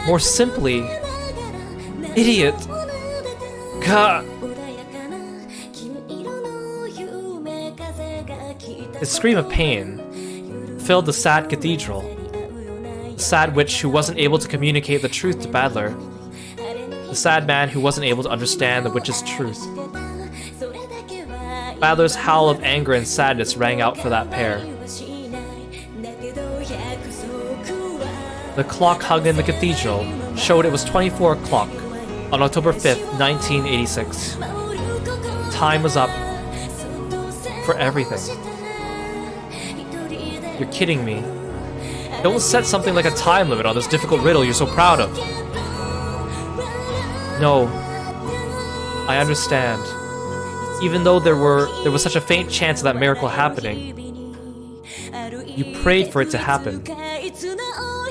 more simply? Idiot. God. His scream of pain filled the sad cathedral. The sad witch who wasn't able to communicate the truth to Badler. The sad man who wasn't able to understand the witch's truth. Badler's howl of anger and sadness rang out for that pair. The clock hung in the cathedral showed it was 24 o'clock on October 5th, 1986. Time was up for everything. You're kidding me. Don't set something like a time limit on this difficult riddle you're so proud of. No. I understand. Even though there was such a faint chance of that miracle happening, you prayed for it to happen.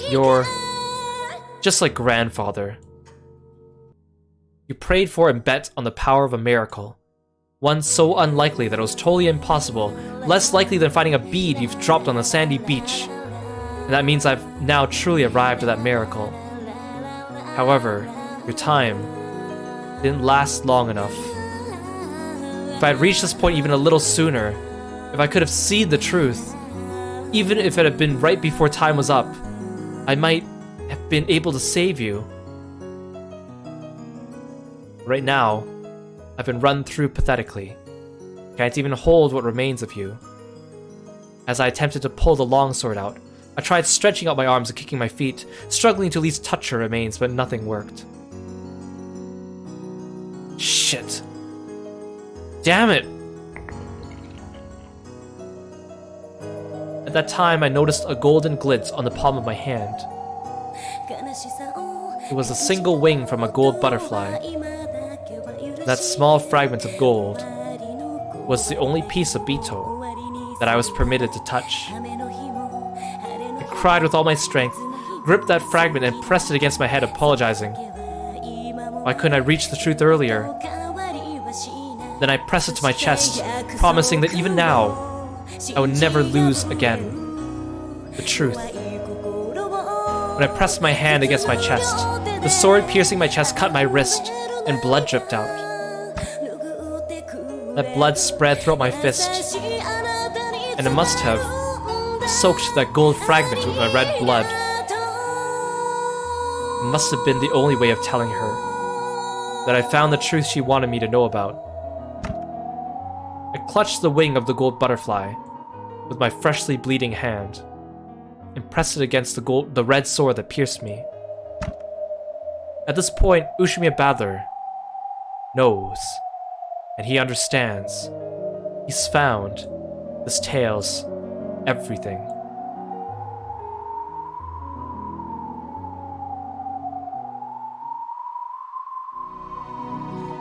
You're just like grandfather. You prayed for and bet on the power of a miracle. One so unlikely that it was totally impossible, less likely than finding a bead you've dropped on the sandy beach. And that means I've now truly arrived at that miracle. However, your time didn't last long enough. If I had reached this point even a little sooner, if I could have seen the truth, even if it had been right before time was up, I might have been able to save you. Right now, I've been run through pathetically. Can't even hold what remains of you. As I attempted to pull the longsword out, I tried stretching out my arms and kicking my feet, struggling to at least touch her remains, but nothing worked. Shit. Damn it! At that time, I noticed a golden glint on the palm of my hand. It was a single wing from a gold butterfly. That small fragment of gold was the only piece of Bito that I was permitted to touch. I cried with all my strength, gripped that fragment and pressed it against my head, apologizing. Why couldn't I reach the truth earlier? Then I pressed it to my chest, promising that even now, I would never lose again the truth. When I pressed my hand against my chest, the sword piercing my chest cut my wrist, and blood dripped out. That blood spread throughout my fist, and it must have soaked that gold fragment with my red blood. It must have been the only way of telling her that I found the truth she wanted me to know about. I clutched the wing of the gold butterfly with my freshly bleeding hand and pressed it against the red sword that pierced me. At this point, Ushimiya Battler knows, and he understands. He's found this tale's everything.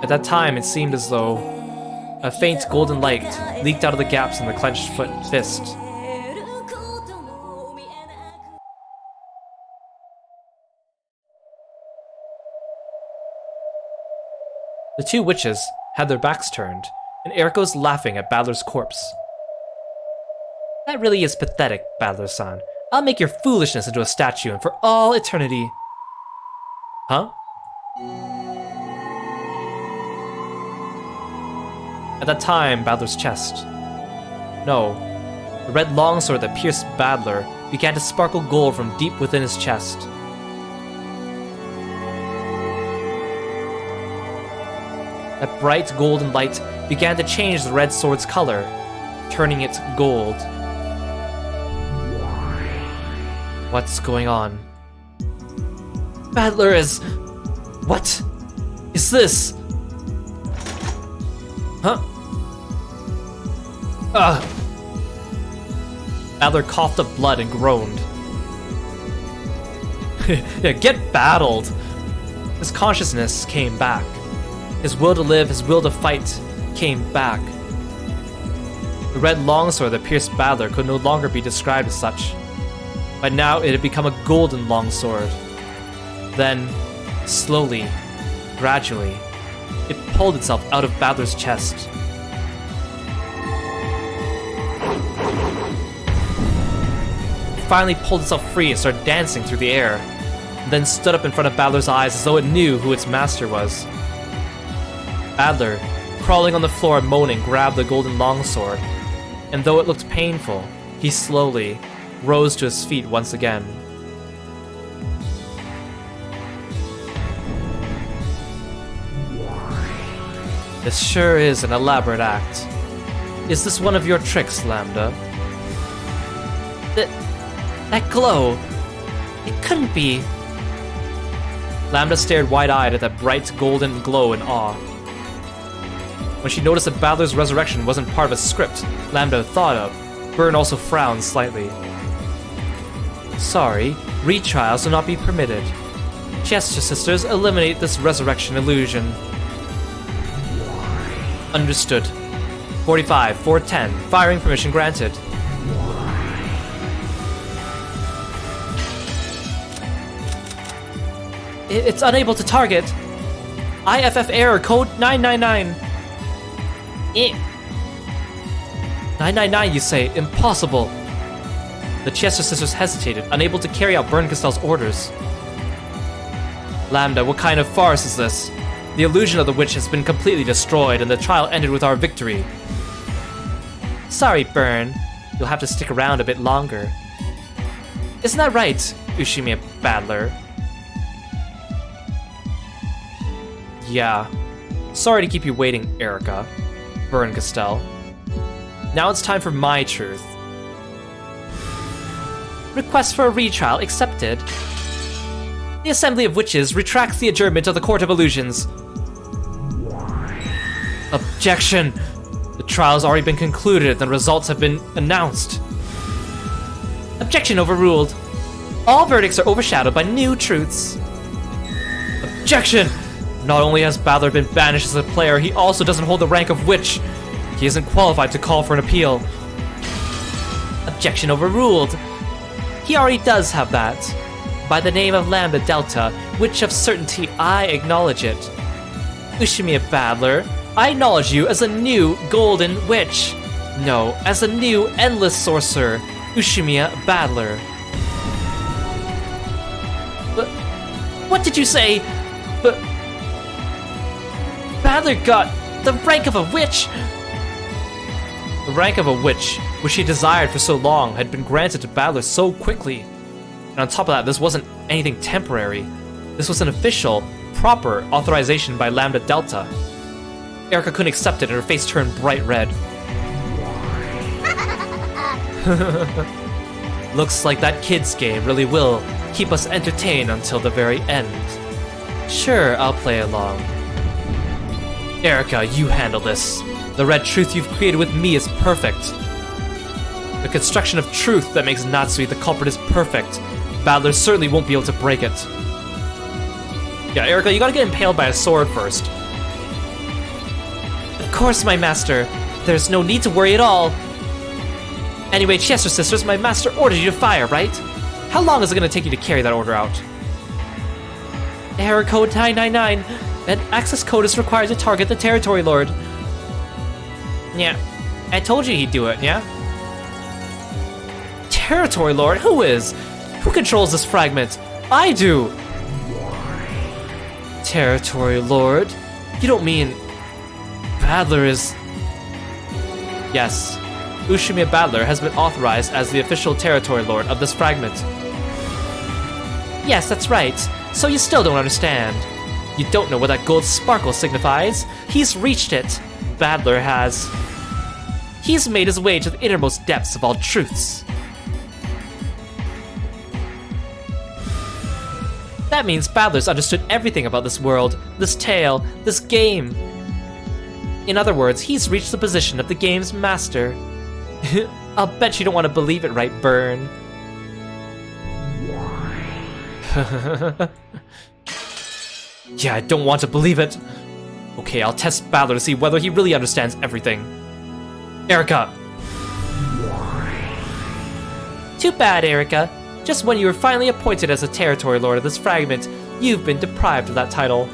At that time, it seemed as though a faint golden light leaked out of the gaps in the clenched fist. The two witches had their backs turned, and Eriko was laughing at Battler's corpse. That really is pathetic, Battler-san. I'll make your foolishness into a statue and for all eternity. Huh? At that time, Battler's chest. No. The red longsword that pierced Battler began to sparkle gold from deep within his chest. That bright golden light began to change the red sword's color, turning it gold. What's going on? Battler is... What is this? Huh? Battler coughed up blood and groaned. Yeah, get battled! His consciousness came back. His will to live, his will to fight, came back. The red longsword that pierced Battler could no longer be described as such. By now, it had become a golden longsword. Then, slowly, gradually, it pulled itself out of Battler's chest. It finally pulled itself free and started dancing through the air, and then stood up in front of Battler's eyes as though it knew who its master was. Battler, crawling on the floor and moaning, grabbed the golden longsword, and though it looked painful, he slowly rose to his feet once again. This sure is an elaborate act. Is this one of your tricks, Lambda? That glow... It couldn't be... Lambda stared wide-eyed at that bright golden glow in awe. When she noticed that Battler's resurrection wasn't part of a script Lambda thought of, Burn also frowned slightly. Sorry, retrials will not be permitted. Gesture Sisters, eliminate this resurrection illusion. Understood. 45, 410, firing permission granted. It's unable to target. IFF error code 999. 999, you say? Impossible. The Chester sisters hesitated, unable to carry out Burn Castell's orders. Lambda, what kind of farce is this? The illusion of the witch has been completely destroyed, and the trial ended with our victory. Sorry, Burn. You'll have to stick around a bit longer. Isn't that right, Ushimiya Battler? Yeah. Sorry to keep you waiting, Erika. Burn Castell. Now it's time for my truth. Request for a retrial accepted. The Assembly of Witches retracts the adjournment of the Court of Illusions. Objection! The trial's already been concluded and the results have been announced. Objection overruled. All verdicts are overshadowed by new truths. Objection! Not only has Battler been banished as a player, he also doesn't hold the rank of witch. He isn't qualified to call for an appeal. Objection overruled. He already does have that. By the name of Lambda Delta, which of certainty I acknowledge it. Ushimiya Battler, I acknowledge you as a new Golden Witch. No, as a new Endless Sorcerer, Ushimiya Battler. But what did you say? But Battler got the rank of a witch. The rank of a witch, which he desired for so long, had been granted to Battler so quickly. And on top of that, this wasn't anything temporary. This was an official, proper authorization by Lambda Delta. Erica couldn't accept it and her face turned bright red. Looks like that kids game really will keep us entertained until the very end. Sure, I'll play along. Erica, you handle this. The red truth you've created with me is perfect. The construction of truth that makes Natsui the culprit is perfect. Battlers certainly won't be able to break it. Yeah, Erica, you gotta get impaled by a sword first. Of course, my master. There's no need to worry at all. Anyway, Chester sisters, my master ordered you to fire, right? How long is it gonna take you to carry that order out? Error code 999. An access code is required to target the Territory Lord. Yeah, I told you he'd do it, yeah? Territory Lord? Who is? Who controls this fragment? I do! Territory Lord? You don't mean... Battler is... Yes. Ushimiya Battler has been authorized as the official Territory Lord of this fragment. Yes, that's right. So you still don't understand. You don't know what that gold sparkle signifies. He's reached it. Battler has. He's made his way to the innermost depths of all truths. That means Battler's understood everything about this world, this tale, this game. In other words, he's reached the position of the game's master. I'll bet you don't want to believe it, right, Burn? Yeah, I don't want to believe it. Okay, I'll test Battler to see whether he really understands everything. Erica! Too bad, Erica. Just when you were finally appointed as a Territory Lord of this fragment, you've been deprived of that title.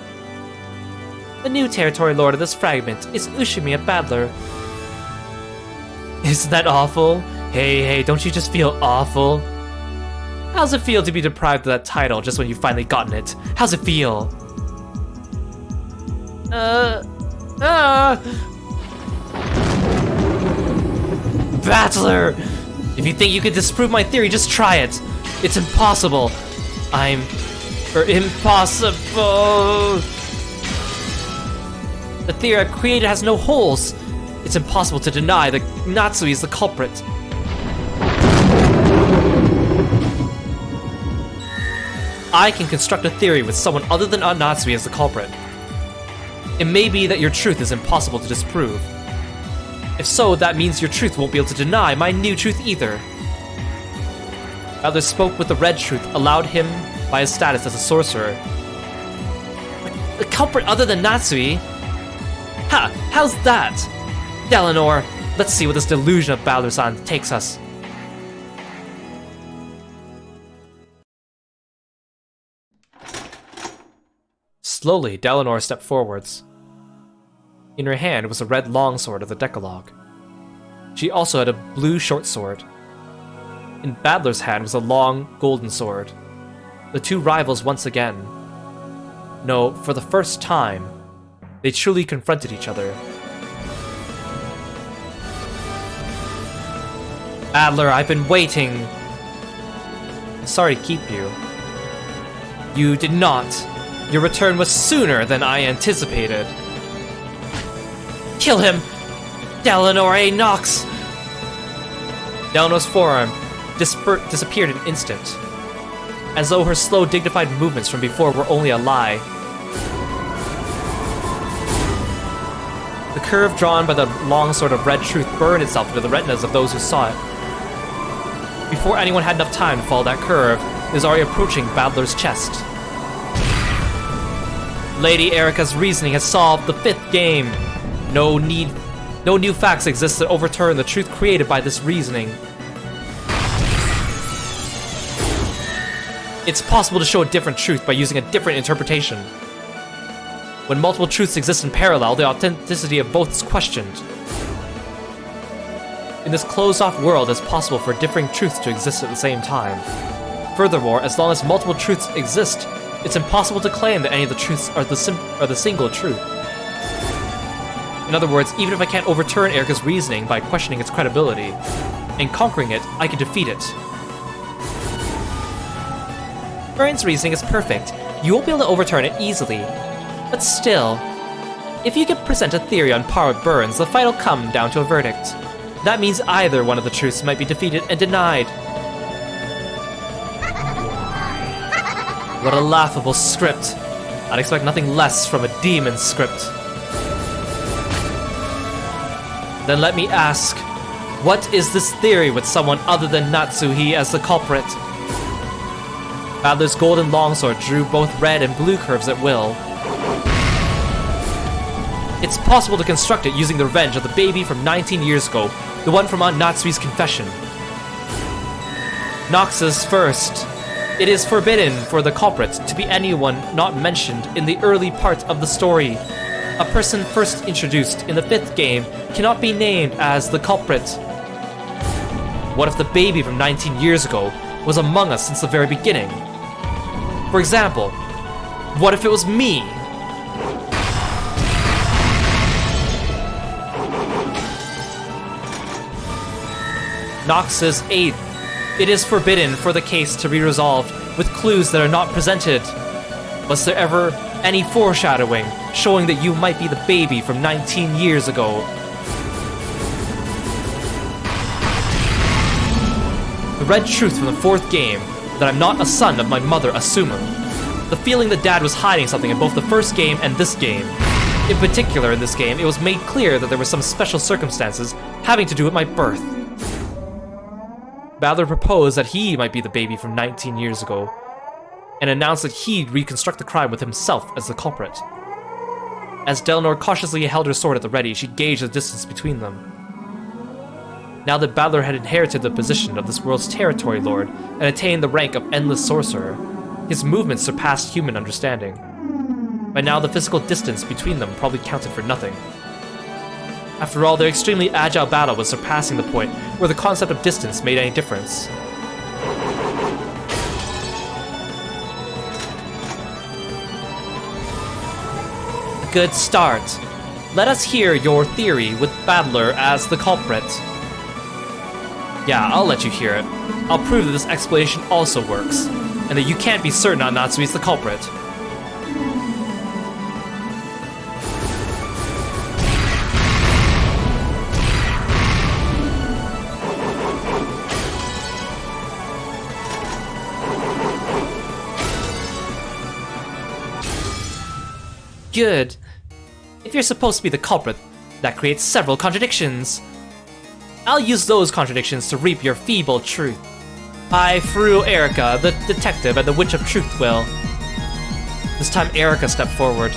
The new Territory Lord of this fragment is Ushimiya Battler. Isn't that awful? Hey, don't you just feel awful? How's it feel to be deprived of that title just when you've finally gotten it? How's it feel? Battler! If you think you can disprove my theory, just try it. It's impossible. Impossible. The theory I've created has no holes. It's impossible to deny that Natsui is the culprit. I can construct a theory with someone other than Natsui as the culprit. It may be that your truth is impossible to disprove. If so, that means your truth won't be able to deny my new truth either. Battler spoke with the red truth, allowed him by his status as a sorcerer. The culprit other than Natsui? Ha! How's that? Delanor, let's see where this delusion of Battler-san takes us. Slowly, Delanor stepped forwards. In her hand was a red longsword of the Decalogue. She also had a blue short sword. In Battler's hand was a long, golden sword. The two rivals once again. No, for the first time, they truly confronted each other. Battler, I've been waiting. Sorry to keep you. You did not. Your return was sooner than I anticipated. Kill him! Delanor A. Nox! Delanor's forearm disappeared in an instant, as though her slow, dignified movements from before were only a lie. The curve drawn by the longsword of red truth burned itself into the retinas of those who saw it. Before anyone had enough time to follow that curve, it was already approaching Battler's chest. Lady Erica's reasoning has solved the fifth game. No new facts exist that overturn the truth created by this reasoning. It's possible to show a different truth by using a different interpretation. When multiple truths exist in parallel, the authenticity of both is questioned. In this closed-off world, it's possible for differing truths to exist at the same time. Furthermore, as long as multiple truths exist, it's impossible to claim that any of the truths are the single truth. In other words, even if I can't overturn Erica's reasoning by questioning its credibility, and conquering it, I can defeat it. Burns' reasoning is perfect. you won't be able to overturn it easily. But still, if you can present a theory on par with Burns, the fight will come down to a verdict. That means either one of the truths might be defeated and denied. What a laughable script. I'd expect nothing less from a demon script. Then let me ask, what is this theory with someone other than Natsuhi as the culprit? Battler's golden longsword drew both red and blue curves at will. It's possible to construct it using the revenge of the baby from 19 years ago, the one from Aunt Natsui's confession. Noxus first. It is forbidden for the culprit to be anyone not mentioned in the early part of the story. A person first introduced in the 5th game cannot be named as the culprit. What if the baby from 19 years ago was among us since the very beginning? For example, what if it was me? Nox's 8th. It is forbidden for the case to be resolved with clues that are not presented. Was there ever any foreshadowing showing that you might be the baby from 19 years ago? The red truth from the 4th game, that I'm not a son of my mother Asuma. The feeling that Dad was hiding something in both the 1st game and this game. In particular in this game, it was made clear that there were some special circumstances having to do with my birth. Battler proposed that he might be the baby from 19 years ago, and announced that he'd reconstruct the crime with himself as the culprit. As Delnor cautiously held her sword at the ready, she gauged the distance between them. Now that Battler had inherited the position of this world's territory lord and attained the rank of endless sorcerer, his movements surpassed human understanding. By now, the physical distance between them probably counted for nothing. After all, their extremely agile battle was surpassing the point where the concept of distance made any difference. A good start. Let us hear your theory with Battler as the culprit. Yeah, I'll let you hear it. I'll prove that this explanation also works, and that you can't be certain Aunt Natsui is the culprit. Good. If you're supposed to be the culprit, that creates several contradictions. I'll use those contradictions to reap your feeble truth. I, Furu Erica, the detective and the Witch of Truth will. This time Erica stepped forward.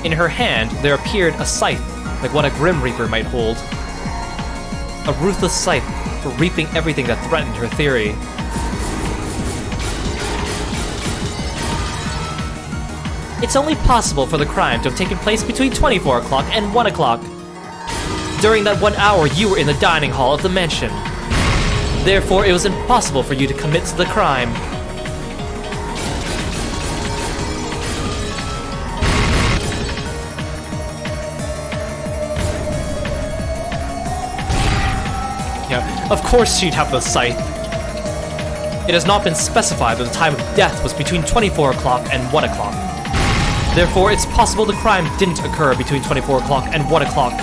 In her hand, there appeared a scythe, like what a Grim Reaper might hold. A ruthless scythe for reaping everything that threatened her theory. It's only possible for the crime to have taken place between 24 o'clock and 1 o'clock. During that 1 hour, you were in the dining hall of the mansion. Therefore, it was impossible for you to commit the crime. Yeah, of course she'd have the scythe. It has not been specified that the time of death was between 24 o'clock and 1 o'clock. Therefore, it's possible the crime didn't occur between 24 o'clock and 1 o'clock.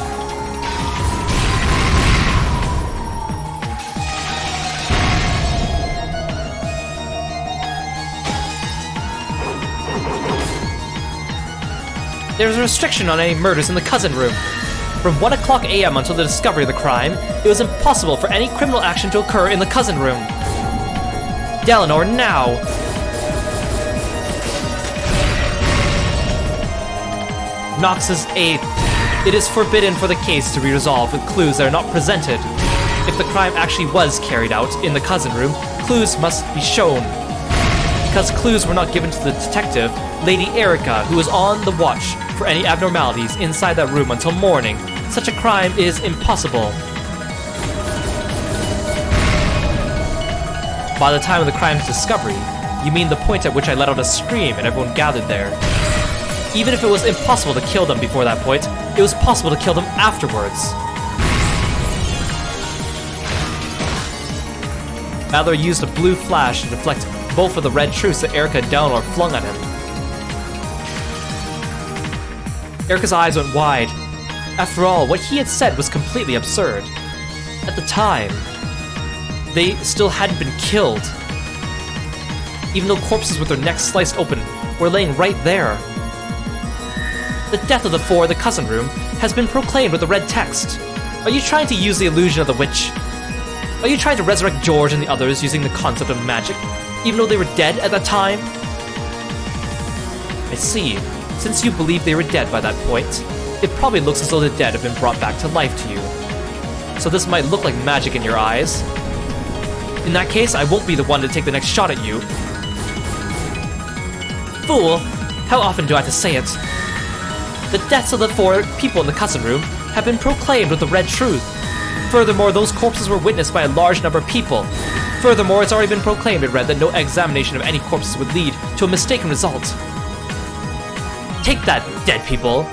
There's a restriction on any murders in the cousin room. From 1 o'clock AM until the discovery of the crime, it was impossible for any criminal action to occur in the cousin room. Delnor, now! Nox's 8th. It is forbidden for the case to be resolved with clues that are not presented. If the crime actually was carried out in the cousin room, clues must be shown. Because clues were not given to the detective, Lady Erica, who was on the watch for any abnormalities inside that room until morning, such a crime is impossible. By the time of the crime's discovery, you mean the point at which I let out a scream and everyone gathered there. Even if it was impossible to kill them before that point, it was possible to kill them afterwards. Badler used a blue flash to deflect both of the red truths that Erica and Delnor flung at him. Erica's eyes went wide. After all, what he had said was completely absurd. At the time, they still hadn't been killed. Even though corpses with their necks sliced open were laying right there. The death of the four in the cousin room has been proclaimed with the red text. Are you trying to use the illusion of the witch? Are you trying to resurrect George and the others using the concept of magic, even though they were dead at that time? I see. Since you believe they were dead by that point, it probably looks as though the dead have been brought back to life to you. So this might look like magic in your eyes. In that case, I won't be the one to take the next shot at you. Fool! How often do I have to say it? The deaths of the four people in the cousin room have been proclaimed with the red truth. Furthermore, those corpses were witnessed by a large number of people. Furthermore, it's already been proclaimed in red that no examination of any corpses would lead to a mistaken result. Take that, dead people!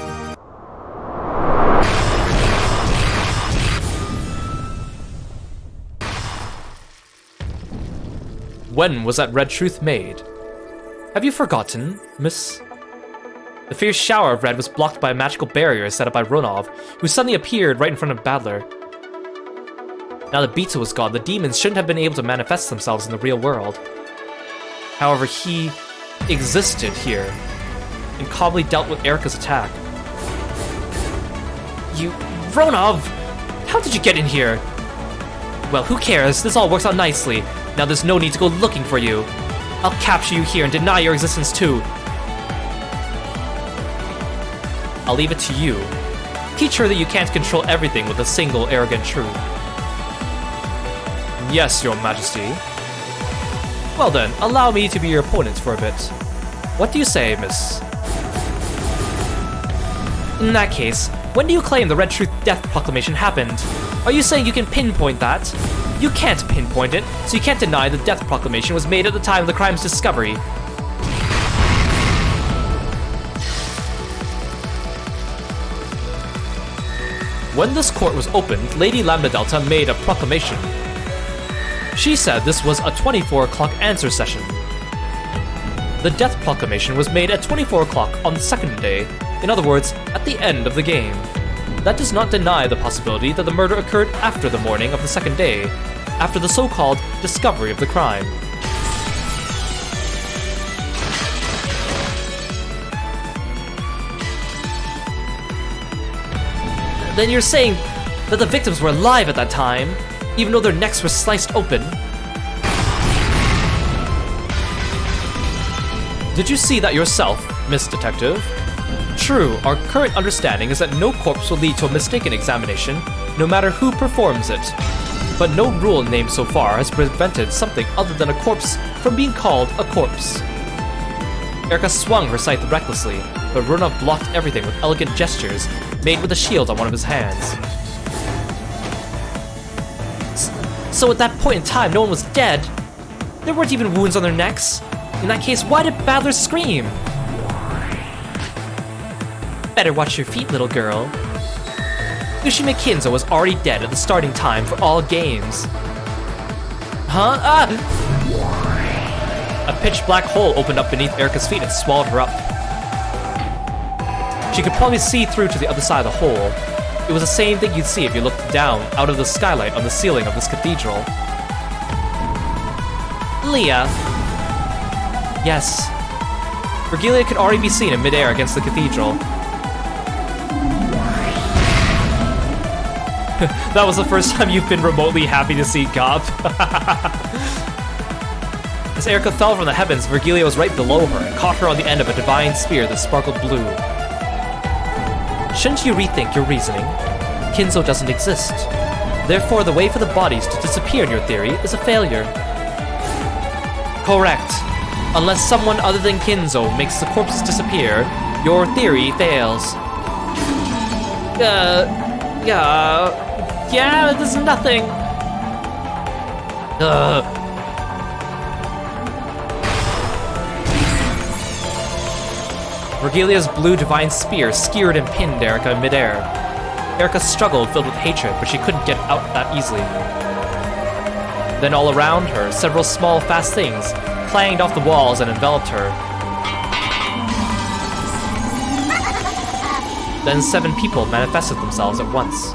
When was that red truth made? Have you forgotten, miss? The fierce shower of red was blocked by a magical barrier set up by Ronov, who suddenly appeared right in front of Badler. Now that Bita was gone, the demons shouldn't have been able to manifest themselves in the real world. However, he existed here, and calmly dealt with Erica's attack. You... Ronov! How did you get in here? Well, who cares? This all works out nicely. Now there's no need to go looking for you. I'll capture you here and deny your existence too. I'll leave it to you. Teach her that you can't control everything with a single arrogant truth. Yes, your majesty. Well then, allow me to be your opponent for a bit. What do you say, miss? In that case, when do you claim the Red Truth Death Proclamation happened? Are you saying you can pinpoint that? You can't pinpoint it, so you can't deny the Death Proclamation was made at the time of the crime's discovery. When this court was opened, Lady Lambda Delta made a proclamation. She said this was a 24 o'clock answer session. The Death Proclamation was made at 24 o'clock on the second day, in other words, at the end of the game. That does not deny the possibility that the murder occurred after the morning of the second day, after the so-called discovery of the crime. Then you're saying that the victims were alive at that time, even though their necks were sliced open? Did you see that yourself, Miss Detective? True, our current understanding is that no corpse will lead to a mistaken examination, no matter who performs it. But no rule named so far has prevented something other than a corpse from being called a corpse. Erica swung her scythe recklessly, but Runa blocked everything with elegant gestures, made with a shield on one of his hands. So at that point in time, no one was dead? There weren't even wounds on their necks? In that case, why did Badler scream? Better watch your feet, little girl. Ushime Kinzo was already dead at the starting time for all games. Huh? Ah! A pitch black hole opened up beneath Erica's feet and swallowed her up. She could probably see through to the other side of the hole. It was the same thing you'd see if you looked down out of the skylight on the ceiling of this cathedral. Leah. Yes. Virgilia could already be seen in midair against the cathedral. That was the first time you've been remotely happy to see Gob. As Erica fell from the heavens, Virgilia was right below her and caught her on the end of a divine spear that sparkled blue. Shouldn't you rethink your reasoning? Kinzo doesn't exist. Therefore, the way for the bodies to disappear in your theory is a failure. Correct. Unless someone other than Kinzo makes the corpses disappear, your theory fails. Yeah, there's nothing. Virgilia's blue divine spear skewered and pinned Erica in midair. Erica struggled, filled with hatred, but she couldn't get out that easily. Then all around her, several small, fast things clanged off the walls and enveloped her. Then 7 people manifested themselves at once.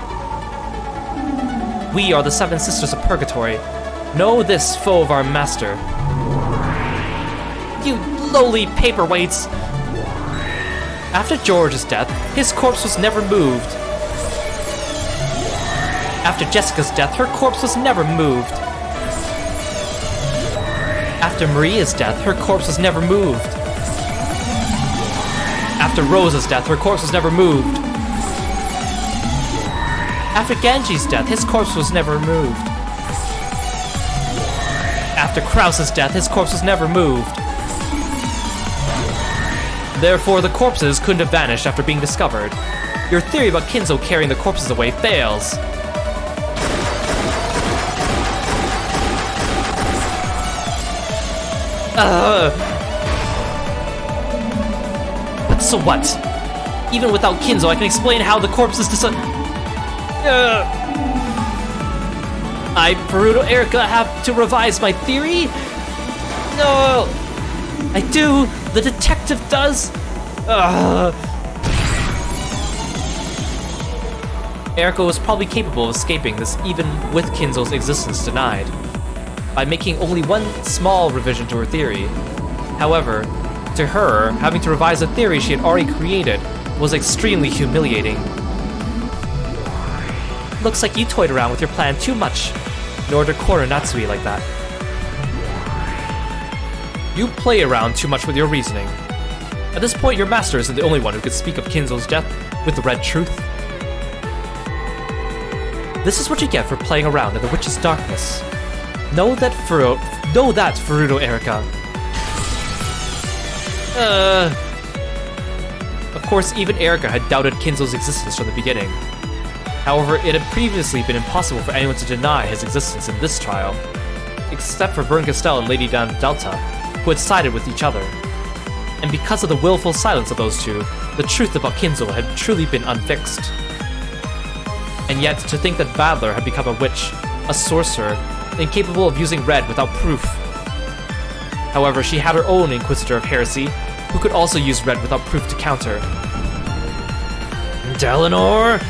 We are the 7 Sisters of Purgatory. Know this, foe of our master. You lowly paperweights! After George's death, his corpse was never moved. After Jessica's death, her corpse was never moved. After Maria's death, her corpse was never moved. After Rosa's death, her corpse was never moved. After Genji's death, his corpse was never moved. After Krause's death, his corpse was never moved. Therefore, the corpses couldn't have vanished after being discovered. Your theory about Kinzo carrying the corpses away fails. But so what? Even without Kinzo, I can explain how the corpses I, Perudo Erica, have to revise my theory? No! I do! The detective does! Erica was probably capable of escaping this even with Kinzo's existence denied, by making only one small revision to her theory. However, to her, having to revise a theory she had already created was extremely humiliating. Looks like you toyed around with your plan too much, in order to corner Natsui like that. You play around too much with your reasoning. At this point, your master isn't the only one who could speak of Kinzo's death with the red truth. This is what you get for playing around in the witch's darkness. Know that, Furuto Erica. Of course, even Erica had doubted Kinzo's existence from the beginning. However, it had previously been impossible for anyone to deny his existence in this trial, except for Vern Castell and Lady Dan Delta, who had sided with each other. And because of the willful silence of those two, the truth about Kinzo had truly been unfixed. And yet, to think that Badler had become a witch, a sorcerer, incapable of using red without proof. However, she had her own Inquisitor of Heresy, who could also use red without proof to counter. Delanor!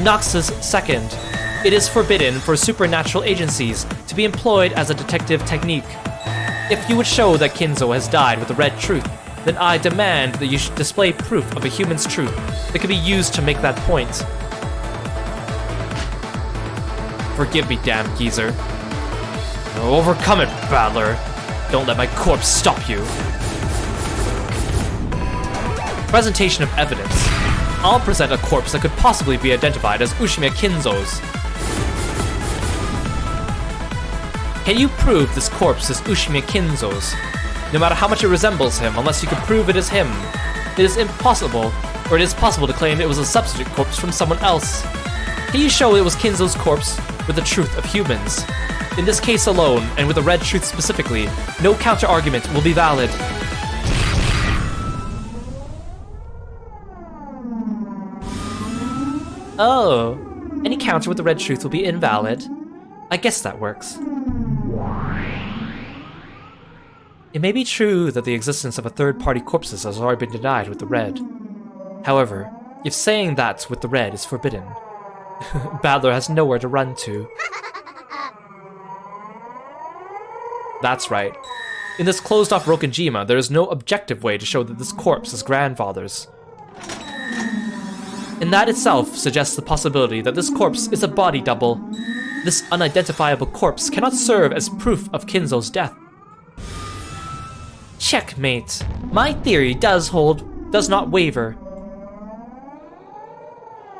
Noxus second. It is forbidden for supernatural agencies to be employed as a detective technique. If you would show that Kinzo has died with the red truth, then I demand that you should display proof of a human's truth that can be used to make that point. Forgive me, damn geezer. Overcome it, Badler. Don't let my corpse stop you. Presentation of evidence. I'll present a corpse that could possibly be identified as Ushimiya Kinzo's. Can you prove this corpse is Ushimiya Kinzo's? No matter how much it resembles him, unless you can prove it is him. It is impossible, or it is possible to claim it was a substitute corpse from someone else. Can you show it was Kinzo's corpse with the truth of humans? In this case alone, and with the red truth specifically, no counter-argument will be valid. Oh, any counter with the red truth will be invalid. I guess that works. It may be true that the existence of a third-party corpses has already been denied with the red. However, if saying that with the red is forbidden, Badler has nowhere to run to. That's right. In this closed-off Rokenjima, there is no objective way to show that this corpse is grandfather's. And that itself suggests the possibility that this corpse is a body double. This unidentifiable corpse cannot serve as proof of Kinzo's death. Checkmate. My theory does not waver.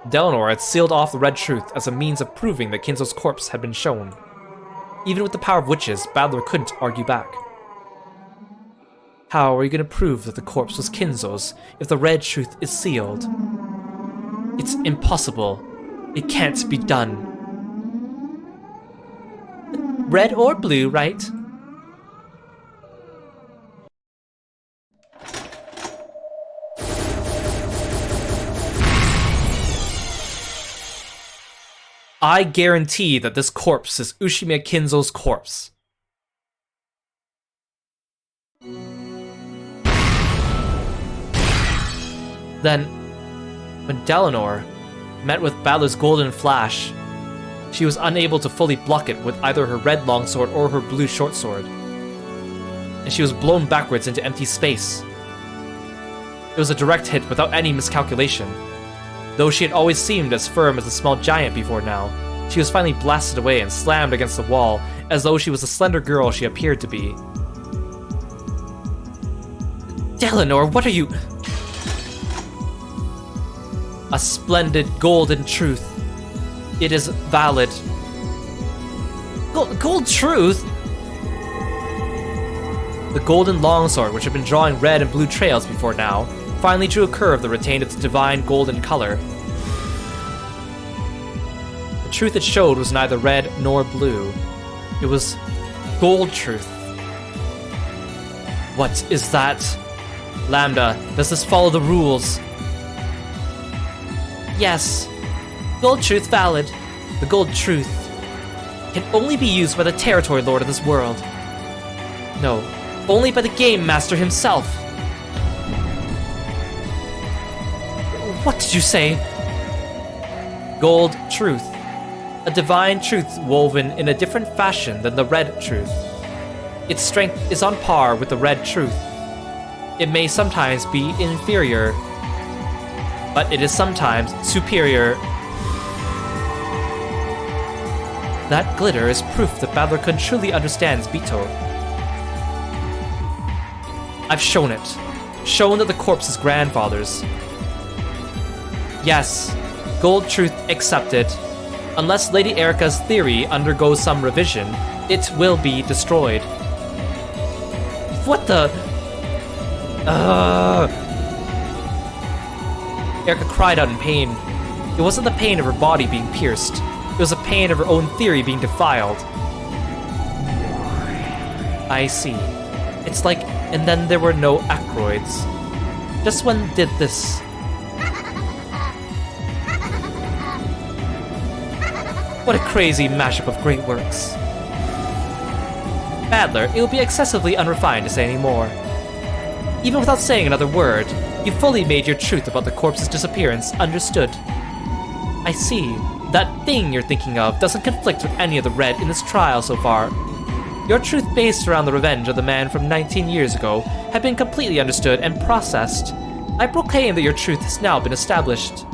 Delanor had sealed off the red truth as a means of proving that Kinzo's corpse had been shown. Even with the power of witches, Badler couldn't argue back. How are you going to prove that the corpse was Kinzo's if the red truth is sealed? It's impossible. It can't be done. Red or blue, right? I guarantee that this corpse is Ushimiya Kinzo's corpse. Then, when Dalinar met with Balor's golden flash, she was unable to fully block it with either her red longsword or her blue shortsword, and she was blown backwards into empty space. It was a direct hit without any miscalculation. Though she had always seemed as firm as a small giant before now, she was finally blasted away and slammed against the wall as though she was the slender girl she appeared to be. Dalinar, what are you... A splendid golden truth. It is valid. Gold truth? The golden longsword, which had been drawing red and blue trails before now, finally drew a curve that retained its divine golden color. The truth it showed was neither red nor blue. It was gold truth. What is that? Lambda, does this follow the rules? Yes. Gold truth valid. The gold truth can only be used by the territory lord of this world. No, only by the game master himself. What did you say? Gold truth. A divine truth woven in a different fashion than the red truth. Its strength is on par with the red truth. It may sometimes be inferior, but it is sometimes superior. That glitter is proof that Balor-kun truly understands Bito. I've shown it. Shown that the corpse is grandfather's. Yes, gold truth accepted. Unless Lady Erica's theory undergoes some revision, it will be destroyed. What the... Erica cried out in pain. It wasn't the pain of her body being pierced. It was the pain of her own theory being defiled. I see. It's like, and then there were no acroids. Just when did this... What a crazy mashup of great works. Badler, it would be excessively unrefined to say any more. Even without saying another word, you fully made your truth about the corpse's disappearance understood. I see. That thing you're thinking of doesn't conflict with any of the red in this trial so far. Your truth based around the revenge of the man from 19 years ago had been completely understood and processed. I proclaim that your truth has now been established.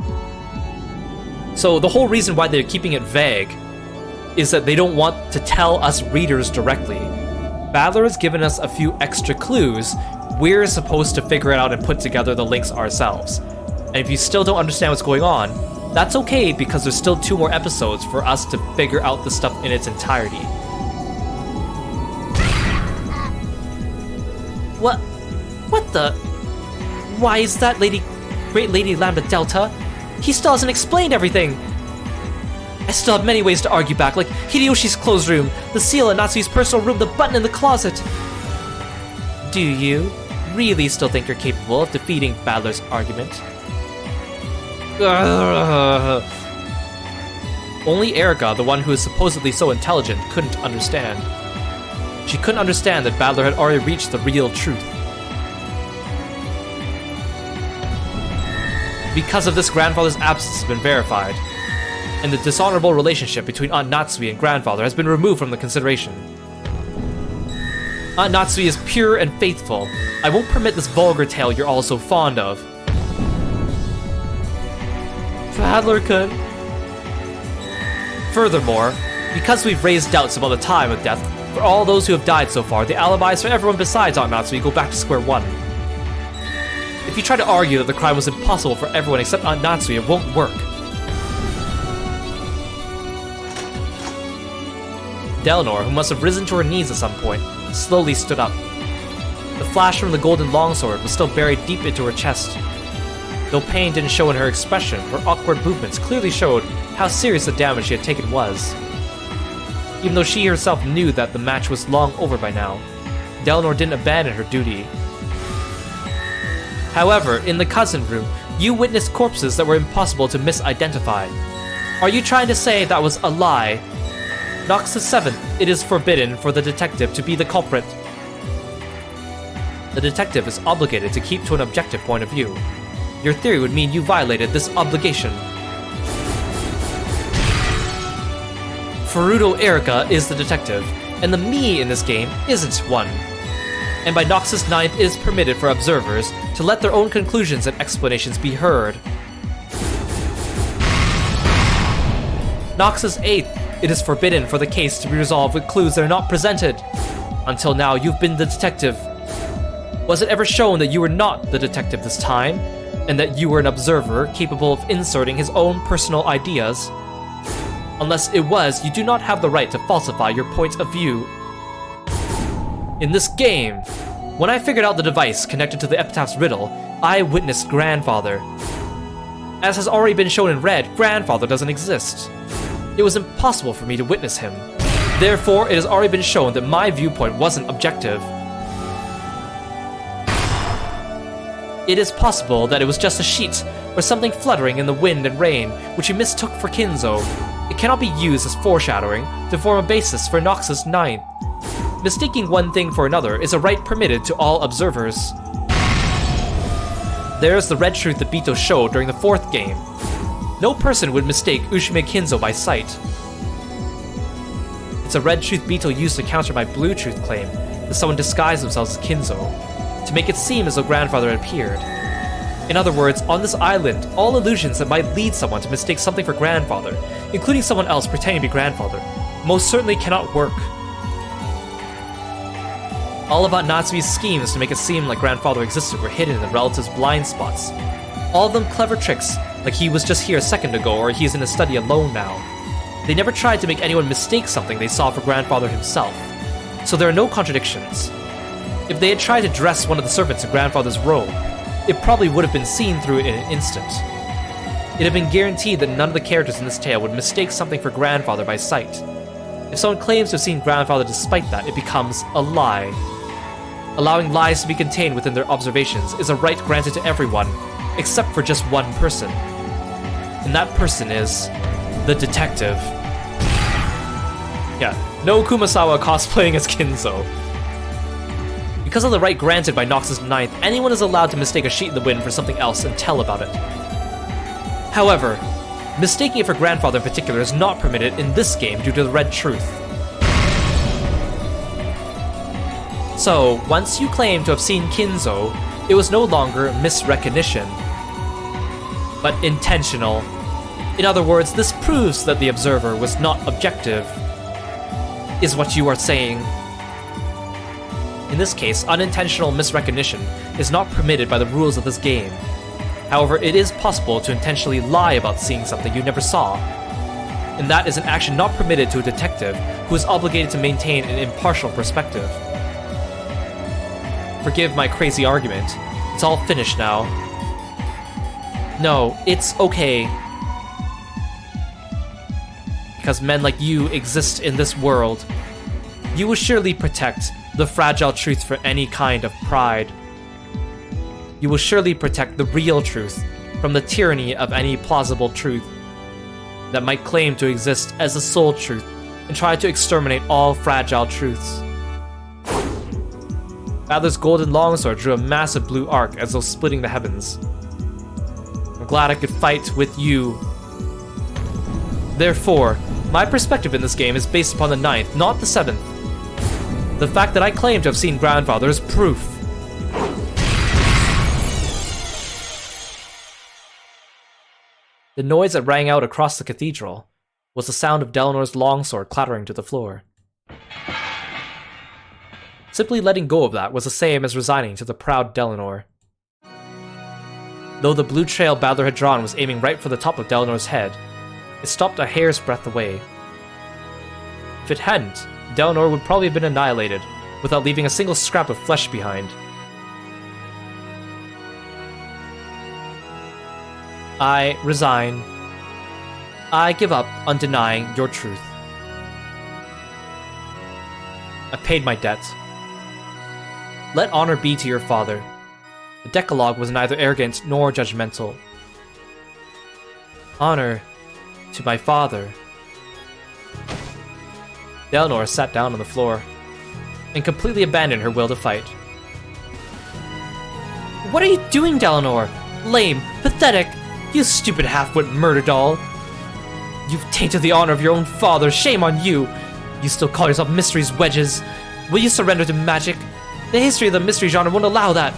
So the whole reason why they're keeping it vague is that they don't want to tell us readers directly. Badler has given us a few extra clues. We're supposed to figure it out and put together the links ourselves. And if you still don't understand what's going on, that's okay because there's still 2 more episodes for us to figure out the stuff in its entirety. What the? Why is that Great Lady Lambda Delta? He still hasn't explained everything! I still have many ways to argue back, like Hideyoshi's clothes room, the seal in Natsui's personal room, the button in the closet. Do you really still think you're capable of defeating Badler's argument? Only Erica, the one who is supposedly so intelligent, couldn't understand. She couldn't understand that Badler had already reached the real truth. Because of this, grandfather's absence has been verified, and the dishonorable relationship between Aunt Natsui and grandfather has been removed from the consideration. Aunt Natsui is pure and faithful. I won't permit this vulgar tale you're all so fond of. Badler-kun. Furthermore, because we've raised doubts about the time of death, for all those who have died so far, the alibis for everyone besides Aunt Natsui go back to square one. If you try to argue that the crime was impossible for everyone except Aunt Natsui, it won't work. Dalinar, who must have risen to her knees at some point, slowly stood up. The flash from the golden longsword was still buried deep into her chest. Though pain didn't show in her expression, her awkward movements clearly showed how serious the damage she had taken was. Even though she herself knew that the match was long over by now, Dalinar didn't abandon her duty. However, in the cousin room, you witnessed corpses that were impossible to misidentify. Are you trying to say that was a lie? Noxus 7th, it is forbidden for the detective to be the culprit. The detective is obligated to keep to an objective point of view. Your theory would mean you violated this obligation. Furuto Erika is the detective, and the me in this game isn't one. And by Noxus 9th, it is permitted for observers to let their own conclusions and explanations be heard. Noxus 8th, it is forbidden for the case to be resolved with clues that are not presented. Until now, you've been the detective. Was it ever shown that you were not the detective this time, and that you were an observer capable of inserting his own personal ideas? Unless it was, you do not have the right to falsify your point of view. In this game, when I figured out the device connected to the epitaph's riddle, I witnessed Grandfather. As has already been shown in red, Grandfather doesn't exist. It was impossible for me to witness him. Therefore, it has already been shown that my viewpoint wasn't objective. It is possible that it was just a sheet, or something fluttering in the wind and rain, which you mistook for Kinzo. It cannot be used as foreshadowing to form a basis for Noxus 9. Mistaking one thing for another is a right permitted to all observers. There's the red truth that Bito showed during the 4th game. No person would mistake Ushime Kinzo by sight. It's a red truth Bito used to counter my blue truth claim that someone disguised themselves as Kinzo, to make it seem as though Grandfather had appeared. In other words, on this island, all illusions that might lead someone to mistake something for Grandfather, including someone else pretending to be Grandfather, most certainly cannot work. All of Aunt Natsume's schemes to make it seem like Grandfather existed were hidden in the relative's blind spots. All of them clever tricks, like he was just here a second ago or he's in his study alone now. They never tried to make anyone mistake something they saw for Grandfather himself, so there are no contradictions. If they had tried to dress one of the servants in Grandfather's robe, it probably would have been seen through in an instant. It had been guaranteed that none of the characters in this tale would mistake something for Grandfather by sight. If someone claims to have seen Grandfather despite that, it becomes a lie. Allowing lies to be contained within their observations is a right granted to everyone, except for just one person. And that person is the detective. Yeah, no Kumasawa cosplaying as Kinzo. Because of the right granted by Noxus 9th, anyone is allowed to mistake a sheet in the wind for something else and tell about it. However, mistaking it for Grandfather in particular is not permitted in this game due to the red truth. So, once you claim to have seen Kinzo, it was no longer misrecognition, but intentional. In other words, this proves that the observer was not objective, is what you are saying. In this case, unintentional misrecognition is not permitted by the rules of this game. However, it is possible to intentionally lie about seeing something you never saw, and that is an action not permitted to a detective who is obligated to maintain an impartial perspective. Forgive my crazy argument. It's all finished now. No, it's okay. Because men like you exist in this world. You will surely protect the fragile truth for any kind of pride. You will surely protect the real truth from the tyranny of any plausible truth that might claim to exist as the sole truth and try to exterminate all fragile truths. Adler's golden longsword drew a massive blue arc as though splitting the heavens. I'm glad I could fight with you. Therefore, my perspective in this game is based upon the 9th, not the 7th. The fact that I claim to have seen Grandfather is proof. The noise that rang out across the cathedral was the sound of Delanor's longsword clattering to the floor. Simply letting go of that was the same as resigning to the proud Delanor. Though the blue trail Badler had drawn was aiming right for the top of Delanor's head, it stopped a hair's breadth away. If it hadn't, Delanor would probably have been annihilated, without leaving a single scrap of flesh behind. I resign. I give up on denying your truth. I paid my debt. Let honor be to your father. The Decalogue was neither arrogant nor judgmental. Honor to my father. Dalinar sat down on the floor and completely abandoned her will to fight. What are you doing, Dalinar? Lame, pathetic, you stupid half-wit murder doll. You've tainted the honor of your own father, shame on you. You still call yourself Mystery's Wedges. Will you surrender to magic? The history of the mystery genre won't allow that.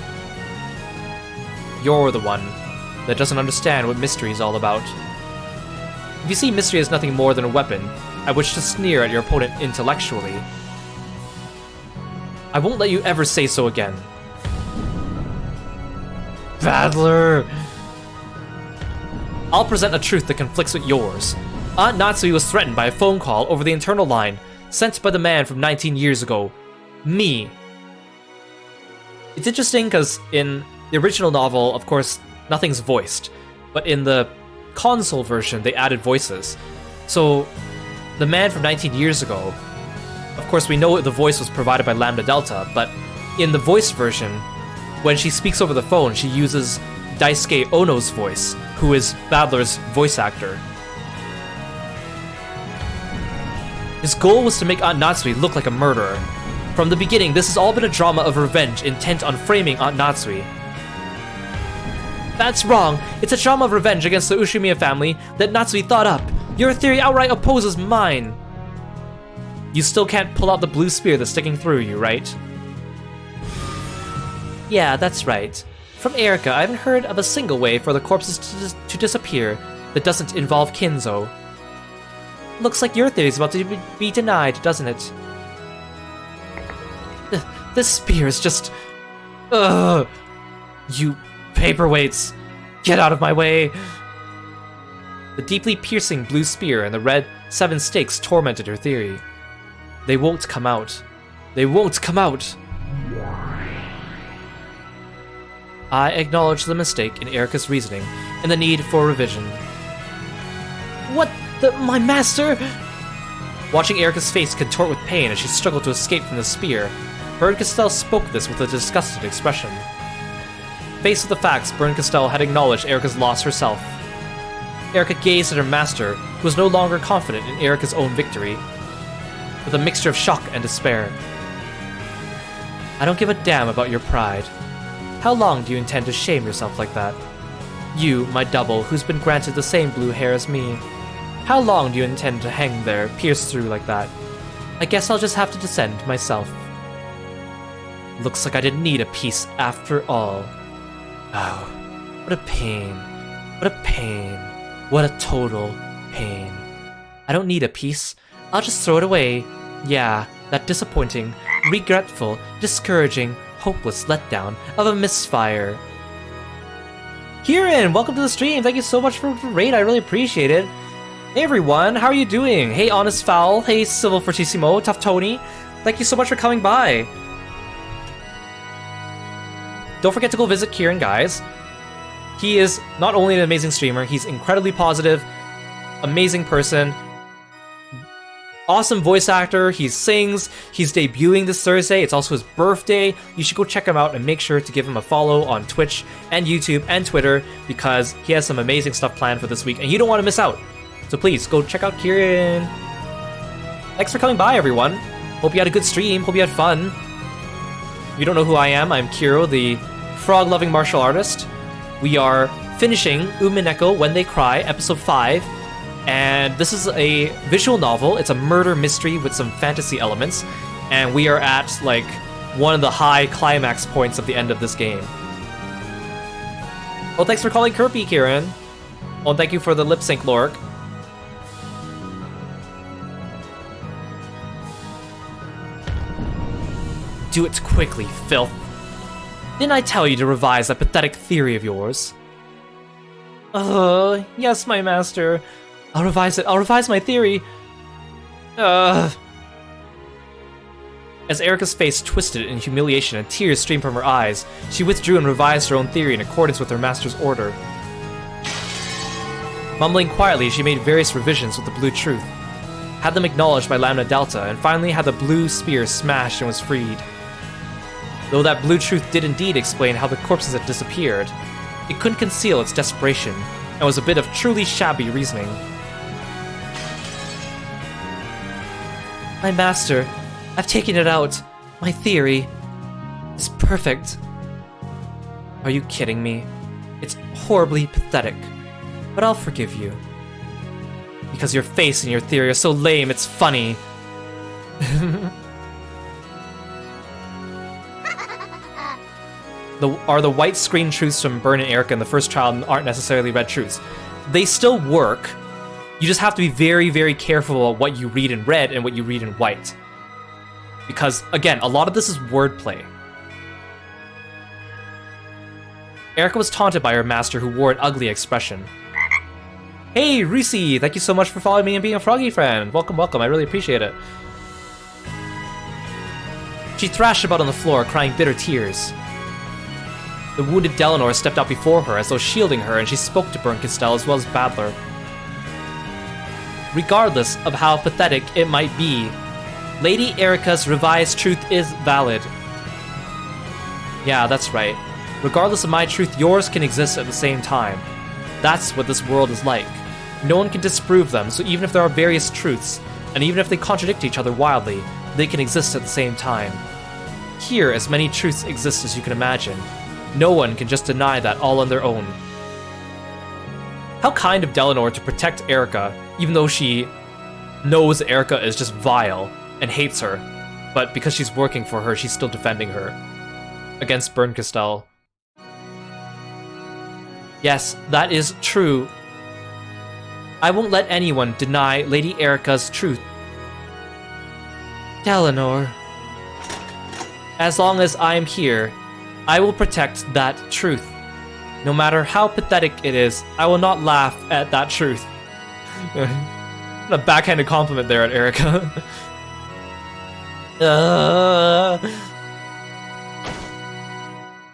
You're the one that doesn't understand what mystery is all about. If you see mystery as nothing more than a weapon at which to sneer at your opponent intellectually, I won't let you ever say so again. Battler! I'll present a truth that conflicts with yours. Aunt Natsui was threatened by a phone call over the internal line sent by the man from 19 years ago. Me. It's interesting because in the original novel, of course, nothing's voiced. But in the console version, they added voices. So, the man from 19 years ago, of course, we know the voice was provided by Lambda Delta, but in the voiced version, when she speaks over the phone, she uses Daisuke Ono's voice, who is Battler's voice actor. His goal was to make Aunt Natsui look like a murderer. From the beginning, this has all been a drama of revenge intent on framing Aunt Natsui. That's wrong. It's a drama of revenge against the Ushimiya family that Natsui thought up. Your theory outright opposes mine. You still can't pull out the blue spear that's sticking through you, right? Yeah, that's right. From Erika, I haven't heard of a single way for the corpses to disappear that doesn't involve Kinzo. Looks like your theory's about to be denied, doesn't it? This spear is just... Ugh! You paperweights! Get out of my way! The deeply piercing blue spear and the red 7 stakes tormented her theory. They won't come out. They won't come out! I acknowledge the mistake in Erika's reasoning and the need for revision. What the... my master? Watching Erika's face contort with pain as she struggled to escape from the spear, Bernkastel spoke this with a disgusted expression. Faced with the facts, Bernkastel had acknowledged Erika's loss herself. Erika gazed at her master, who was no longer confident in Erika's own victory, with a mixture of shock and despair. I don't give a damn about your pride. How long do you intend to shame yourself like that? You, my double, who's been granted the same blue hair as me. How long do you intend to hang there, pierced through like that? I guess I'll just have to descend myself. Looks like I didn't need a piece after all. Oh, what a pain. What a pain. What a total pain. I don't need a piece. I'll just throw it away. Yeah, that disappointing, regretful, discouraging, hopeless letdown of a misfire. Kieran, welcome to the stream. Thank you so much for the raid. I really appreciate it. Hey everyone, how are you doing? Hey Honest Fowl, hey Civil Fortissimo, Tough Tony. Thank you so much for coming by. Don't forget to go visit Kieran, guys. He is not only an amazing streamer, he's incredibly positive, amazing person, awesome voice actor, he sings, he's debuting this Thursday, it's also his birthday. You should go check him out and make sure to give him a follow on Twitch and YouTube and Twitter because he has some amazing stuff planned for this week and you don't want to miss out. So please, go check out Kieran. Thanks for coming by, everyone. Hope you had a good stream, hope you had fun. If you don't know who I am, I'm Kiro, the frog-loving martial artist. We are finishing Umineko When They Cry, episode 5. And this is a visual novel. It's a murder mystery with some fantasy elements. And we are at, like, one of the high climax points at the end of this game. Well, thanks for calling Kirby, Kieran. Oh, and thank you for the lip sync, Lork. Do it quickly, filth. Didn't I tell you to revise that pathetic theory of yours? Yes, my master. I'll revise it. I'll revise my theory. As Erika's face twisted in humiliation and tears streamed from her eyes, she withdrew and revised her own theory in accordance with her master's order. Mumbling quietly, she made various revisions with the blue truth, had them acknowledged by Lambda Delta, and finally had the blue spear smashed and was freed. Though that blue truth did indeed explain how the corpses had disappeared, it couldn't conceal its desperation, and was a bit of truly shabby reasoning. My master, I've taken it out. My theory is perfect. Are you kidding me? It's horribly pathetic, but I'll forgive you. Because your face and your theory are so lame, it's funny. Are the white screen truths from Burn and Erica in the first trial aren't necessarily red truths. They still work. You just have to be very, very careful about what you read in red and what you read in white. Because, again, a lot of this is wordplay. Erica was taunted by her master, who wore an ugly expression. Hey, Reese! Thank you so much for following me and being a froggy friend. Welcome, welcome. I really appreciate it. She thrashed about on the floor, crying bitter tears. The wounded Delanor stepped out before her as though shielding her, and she spoke to Kirostyle as well as Badler. Regardless of how pathetic it might be, Lady Erica's revised truth is valid. Yeah, that's right. Regardless of my truth, yours can exist at the same time. That's what this world is like. No one can disprove them, so even if there are various truths, and even if they contradict each other wildly, they can exist at the same time. Here, as many truths exist as you can imagine. No one can just deny that all on their own. How kind of Delanor to protect Erica, even though she knows Erica is just vile and hates her, but because she's working for her, she's still defending her against Kirostyle. Yes, that is true. I won't let anyone deny Lady Erica's truth. Delanor. As long as I am here, I will protect that truth. No matter how pathetic it is, I will not laugh at that truth. A backhanded compliment there at Erica.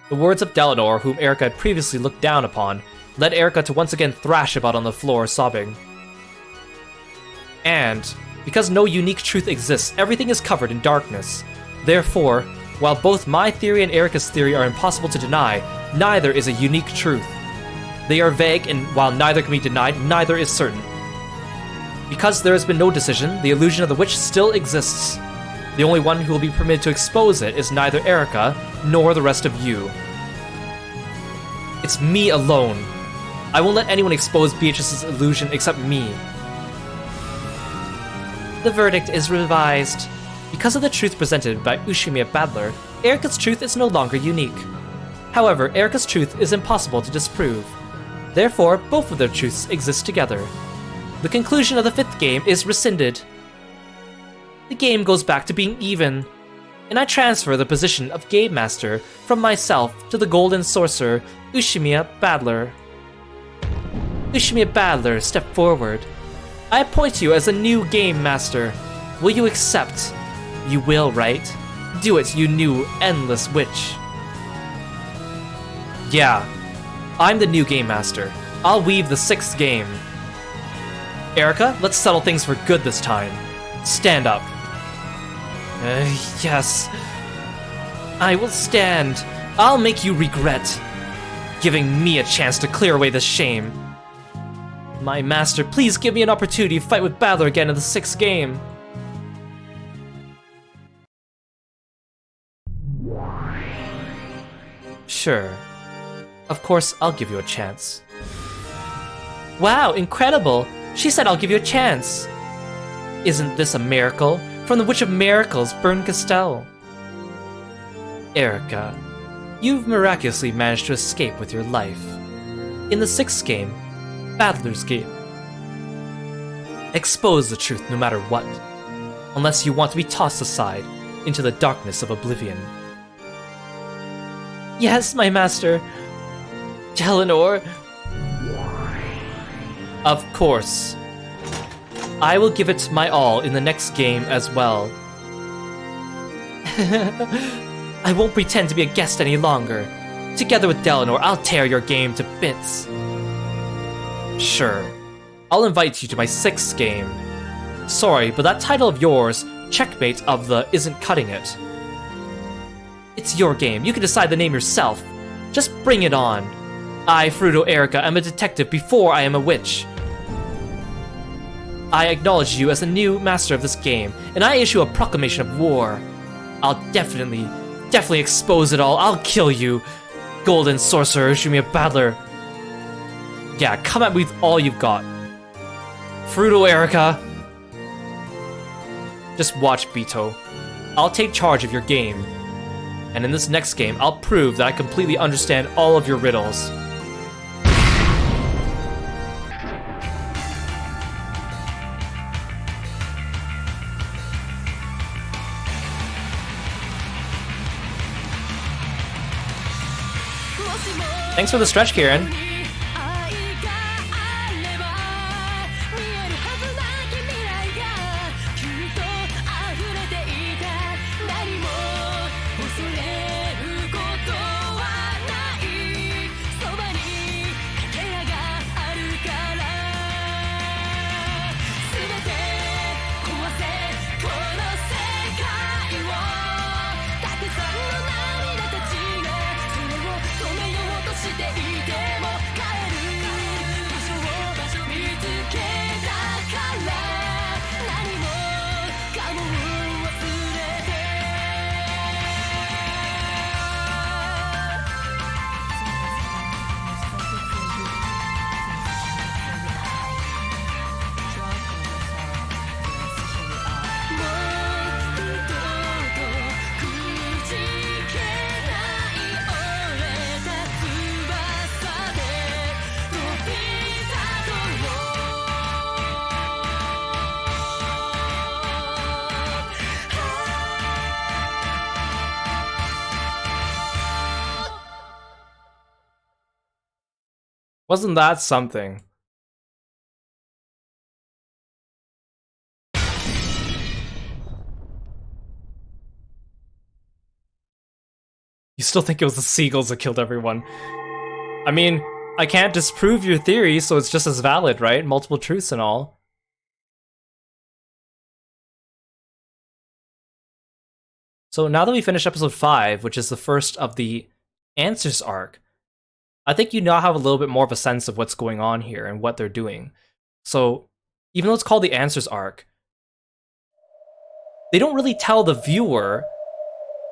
The words of Delanor, whom Erica had previously looked down upon, led Erica to once again thrash about on the floor, sobbing. And, because no unique truth exists, everything is covered in darkness. Therefore, while both my theory and Erica's theory are impossible to deny, neither is a unique truth. They are vague, and while neither can be denied, neither is certain. Because there has been no decision, the illusion of the witch still exists. The only one who will be permitted to expose it is neither Erica nor the rest of you. It's me alone. I won't let anyone expose Beatrice's illusion except me. The verdict is revised. Because of the truth presented by Ushimiya Badler, Erica's truth is no longer unique. However, Erica's truth is impossible to disprove. Therefore, both of their truths exist together. The conclusion of the fifth game is rescinded. The game goes back to being even, and I transfer the position of Game Master from myself to the Golden Sorcerer, Ushimiya Badler. Ushimiya Badler, step forward. I appoint you as a new Game Master. Will you accept? You will, right? Do it, you new, endless witch. Yeah, I'm the new Game Master. I'll weave the sixth game. Erica, let's settle things for good this time. Stand up. Yes. I will stand. I'll make you regret giving me a chance to clear away this shame. My master, please give me an opportunity to fight with Badler again in the sixth game. Sure. Of course, I'll give you a chance. Wow, incredible! She said I'll give you a chance. Isn't this a miracle? From the Witch of Miracles, Kirostyle. Erica, you've miraculously managed to escape with your life. In the sixth game, Badler's Game. Expose the truth no matter what, unless you want to be tossed aside into the darkness of oblivion. Yes, my master. Delanor. Of course. I will give it my all in the next game as well. I won't pretend to be a guest any longer. Together with Delanor, I'll tear your game to bits. Sure. I'll invite you to my sixth game. Sorry, but that title of yours, Checkmate of the Isn't Cutting It. It's your game. You can decide the name yourself. Just bring it on. I, Fruto Erica, am a detective before I am a witch. I acknowledge you as the new master of this game, and I issue a proclamation of war. I'll definitely expose it all. I'll kill you, golden sorcerer, Ushimiya battler. Yeah, come at me with all you've got. Frutal Erica. Just watch, Bito. I'll take charge of your game. And in this next game, I'll prove that I completely understand all of your riddles. Thanks for the stretch, Kieran. Wasn't that something? You still think it was the seagulls that killed everyone? I mean, I can't disprove your theory, so it's just as valid, right? Multiple truths and all. So now that we finished episode 5, which is the first of the Answers arc, I think you now have a little bit more of a sense of what's going on here and what they're doing. So, even though it's called the Answers arc, they don't really tell the viewer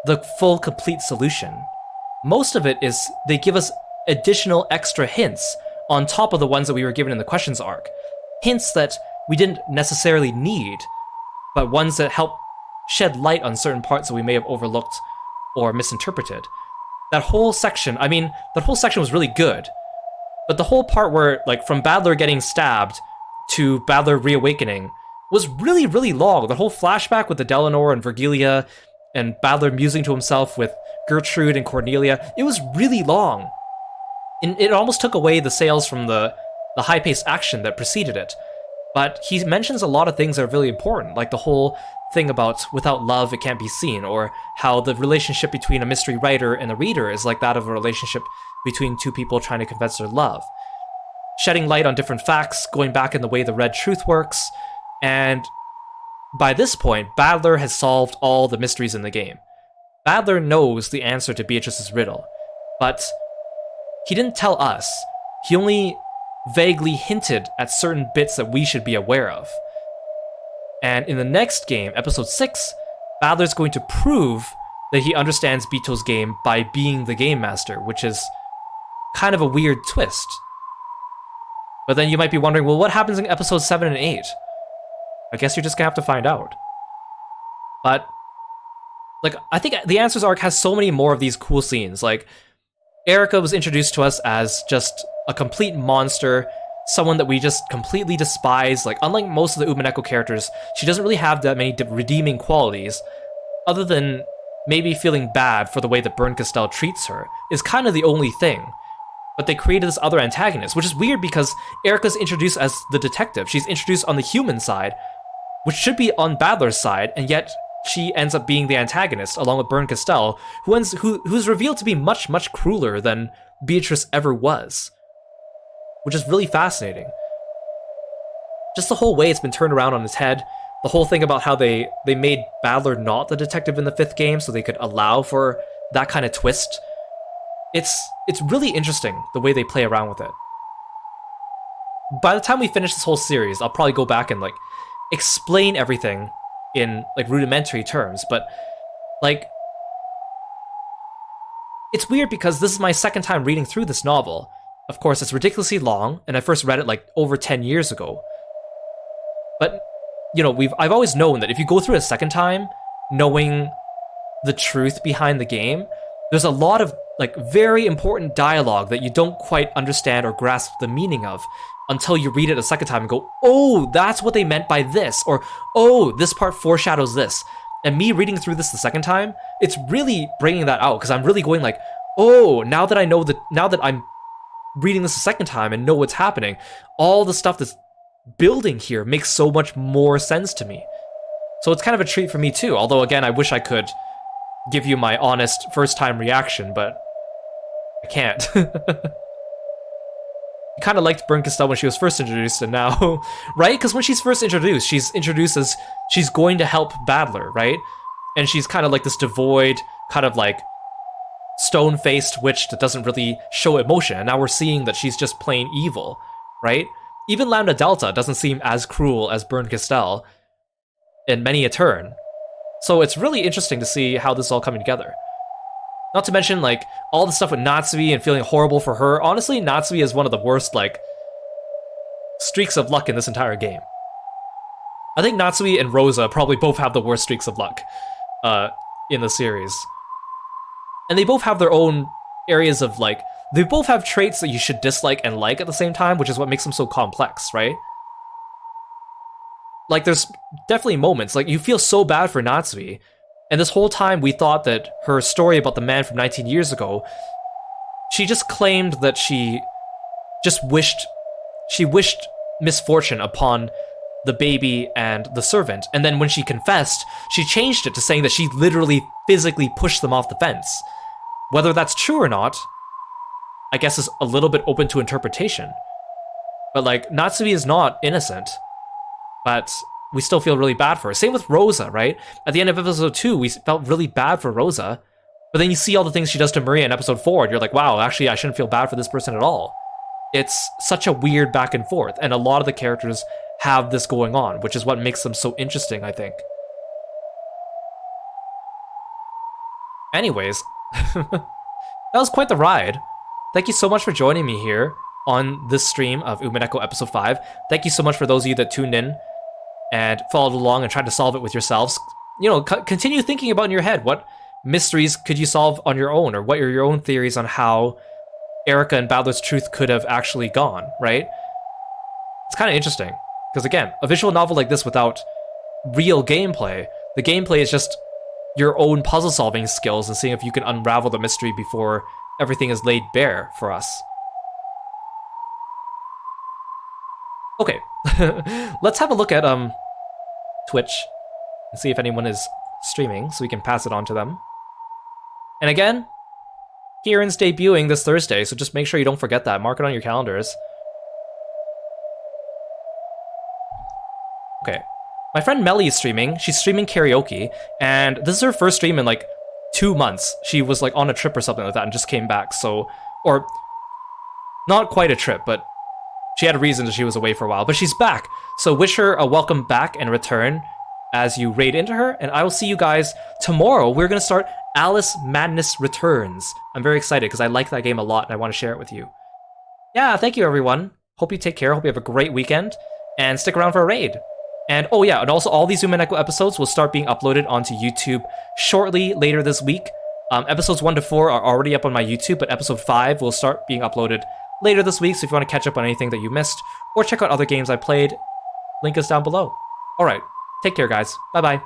the full, complete solution. Most of it is they give us additional extra hints on top of the ones that we were given in the questions arc. Hints that we didn't necessarily need, but ones that help shed light on certain parts that we may have overlooked or misinterpreted. That whole section, I mean, that whole section was really good. But the whole part where, like, from Badler getting stabbed to Badler reawakening was really, really long. The whole flashback with the Delanor and Virgilia and Badler musing to himself with Gertrude and Cornelia, it was really long. And it almost took away the sales from the high-paced action that preceded it. But he mentions a lot of things that are really important, like the whole thing about without love it can't be seen, or how the relationship between a mystery writer and a reader is like that of a relationship between two people trying to confess their love. Shedding light on different facts, going back in the way the red truth works, and by this point, Badler has solved all the mysteries in the game. Badler knows the answer to Beatrice's riddle, but he didn't tell us. He only vaguely hinted at certain bits that we should be aware of. And in the next game, episode 6, Badler's going to prove that he understands Bito's game by being the game master, which is kind of a weird twist. But then you might be wondering, well, what happens in episodes 7 and 8? I guess you're just gonna have to find out. But, like, I think the Answers arc has so many more of these cool scenes. Like, Erica was introduced to us as just a complete monster, someone that we just completely despise. Like, unlike most of the Umineko characters, she doesn't really have that many redeeming qualities, other than maybe feeling bad for the way that Bernkastel treats her, is kind of the only thing. But they created this other antagonist, which is weird because Erica's introduced as the detective. She's introduced on the human side, which should be on Badler's side, and yet she ends up being the antagonist, along with Bernkastel, who's revealed to be much, much crueler than Beatrice ever was. Which is really fascinating. Just the whole way it's been turned around on its head, the whole thing about how they made Badler not the detective in the 5th game so they could allow for that kind of twist. It's really interesting, the way they play around with it. By the time we finish this whole series, I'll probably go back and, like, explain everything in like rudimentary terms, but like it's weird because this is my second time reading through this novel. Of course, it's ridiculously long, and I first read it like over 10 years ago. But, you know, I've always known that if you go through it a second time, knowing the truth behind the game, there's a lot of like very important dialogue that you don't quite understand or grasp the meaning of until you read it a second time and go, oh, that's what they meant by this, or oh, this part foreshadows this. And me reading through this the second time, it's really bringing that out, because I'm really going like, oh, now that I'm reading this a second time and know what's happening, all the stuff that's building here makes so much more sense to me. So it's kind of a treat for me too, although again, I wish I could give you my honest first-time reaction, but I can't. I kind of liked Kirostyle when she was first introduced, and now, right? Because when she's first introduced, she's introduced as she's going to help Battler, right? And she's kind of like this devoid, kind of like stone-faced witch that doesn't really show emotion, and now we're seeing that she's just plain evil, right? Even Lambda Delta doesn't seem as cruel as Kirostyle in many a turn. So it's really interesting to see how this is all coming together. Not to mention, like, all the stuff with Natsui and feeling horrible for her. Honestly, Natsui is one of the worst, like, streaks of luck in this entire game. I think Natsui and Rosa probably both have the worst streaks of luck in the series. And they both have their own areas of, like, they both have traits that you should dislike and like at the same time, which is what makes them so complex, right? Like, there's definitely moments, like, you feel so bad for Natsui, and this whole time we thought that her story about the man from 19 years ago, she just claimed that she wished misfortune upon the baby and the servant, and then when she confessed, she changed it to saying that she literally physically pushed them off the fence. Whether that's true or not, I guess is a little bit open to interpretation. But like, Natsui is not innocent, but we still feel really bad for her. Same with Rosa, right? At the end of episode 2, we felt really bad for Rosa, but then you see all the things she does to Maria in episode 4, and you're like, wow, actually, I shouldn't feel bad for this person at all. It's such a weird back and forth, and a lot of the characters have this going on, which is what makes them so interesting, I think. Anyways, that was quite the ride. Thank you so much for joining me here on this stream of Umineko episode 5. Thank you so much for those of you that tuned in and followed along and tried to solve it with yourselves. You know, continue thinking about in your head, what mysteries could you solve on your own, or what are your own theories on how Erica and Battler's truth could have actually gone, right? It's kind of interesting, because again, a visual novel like this without real gameplay, the gameplay is just your own puzzle-solving skills and seeing if you can unravel the mystery before everything is laid bare for us. Okay, let's have a look at Twitch and see if anyone is streaming so we can pass it on to them. And again, Kieran's debuting this Thursday, so just make sure you don't forget that. Mark it on your calendars. Okay, my friend Melly is streaming. She's streaming karaoke, and this is her first stream in like 2 months. She was like on a trip or something like that and just came back, so... Or, not quite a trip, but she had a reason that she was away for a while, but she's back. So wish her a welcome back and return as you raid into her, and I will see you guys tomorrow. We're going to start Alice Madness Returns. I'm very excited because I like that game a lot and I want to share it with you. Yeah, thank you everyone. Hope you take care, hope you have a great weekend, and stick around for a raid. And oh yeah, and also all these Umineko episodes will start being uploaded onto YouTube shortly later this week. Episodes 1 to 4 are already up on my YouTube, but episode 5 will start being uploaded later this week, so if you want to catch up on anything that you missed, or check out other games I played, link is down below. Alright, take care guys, bye bye.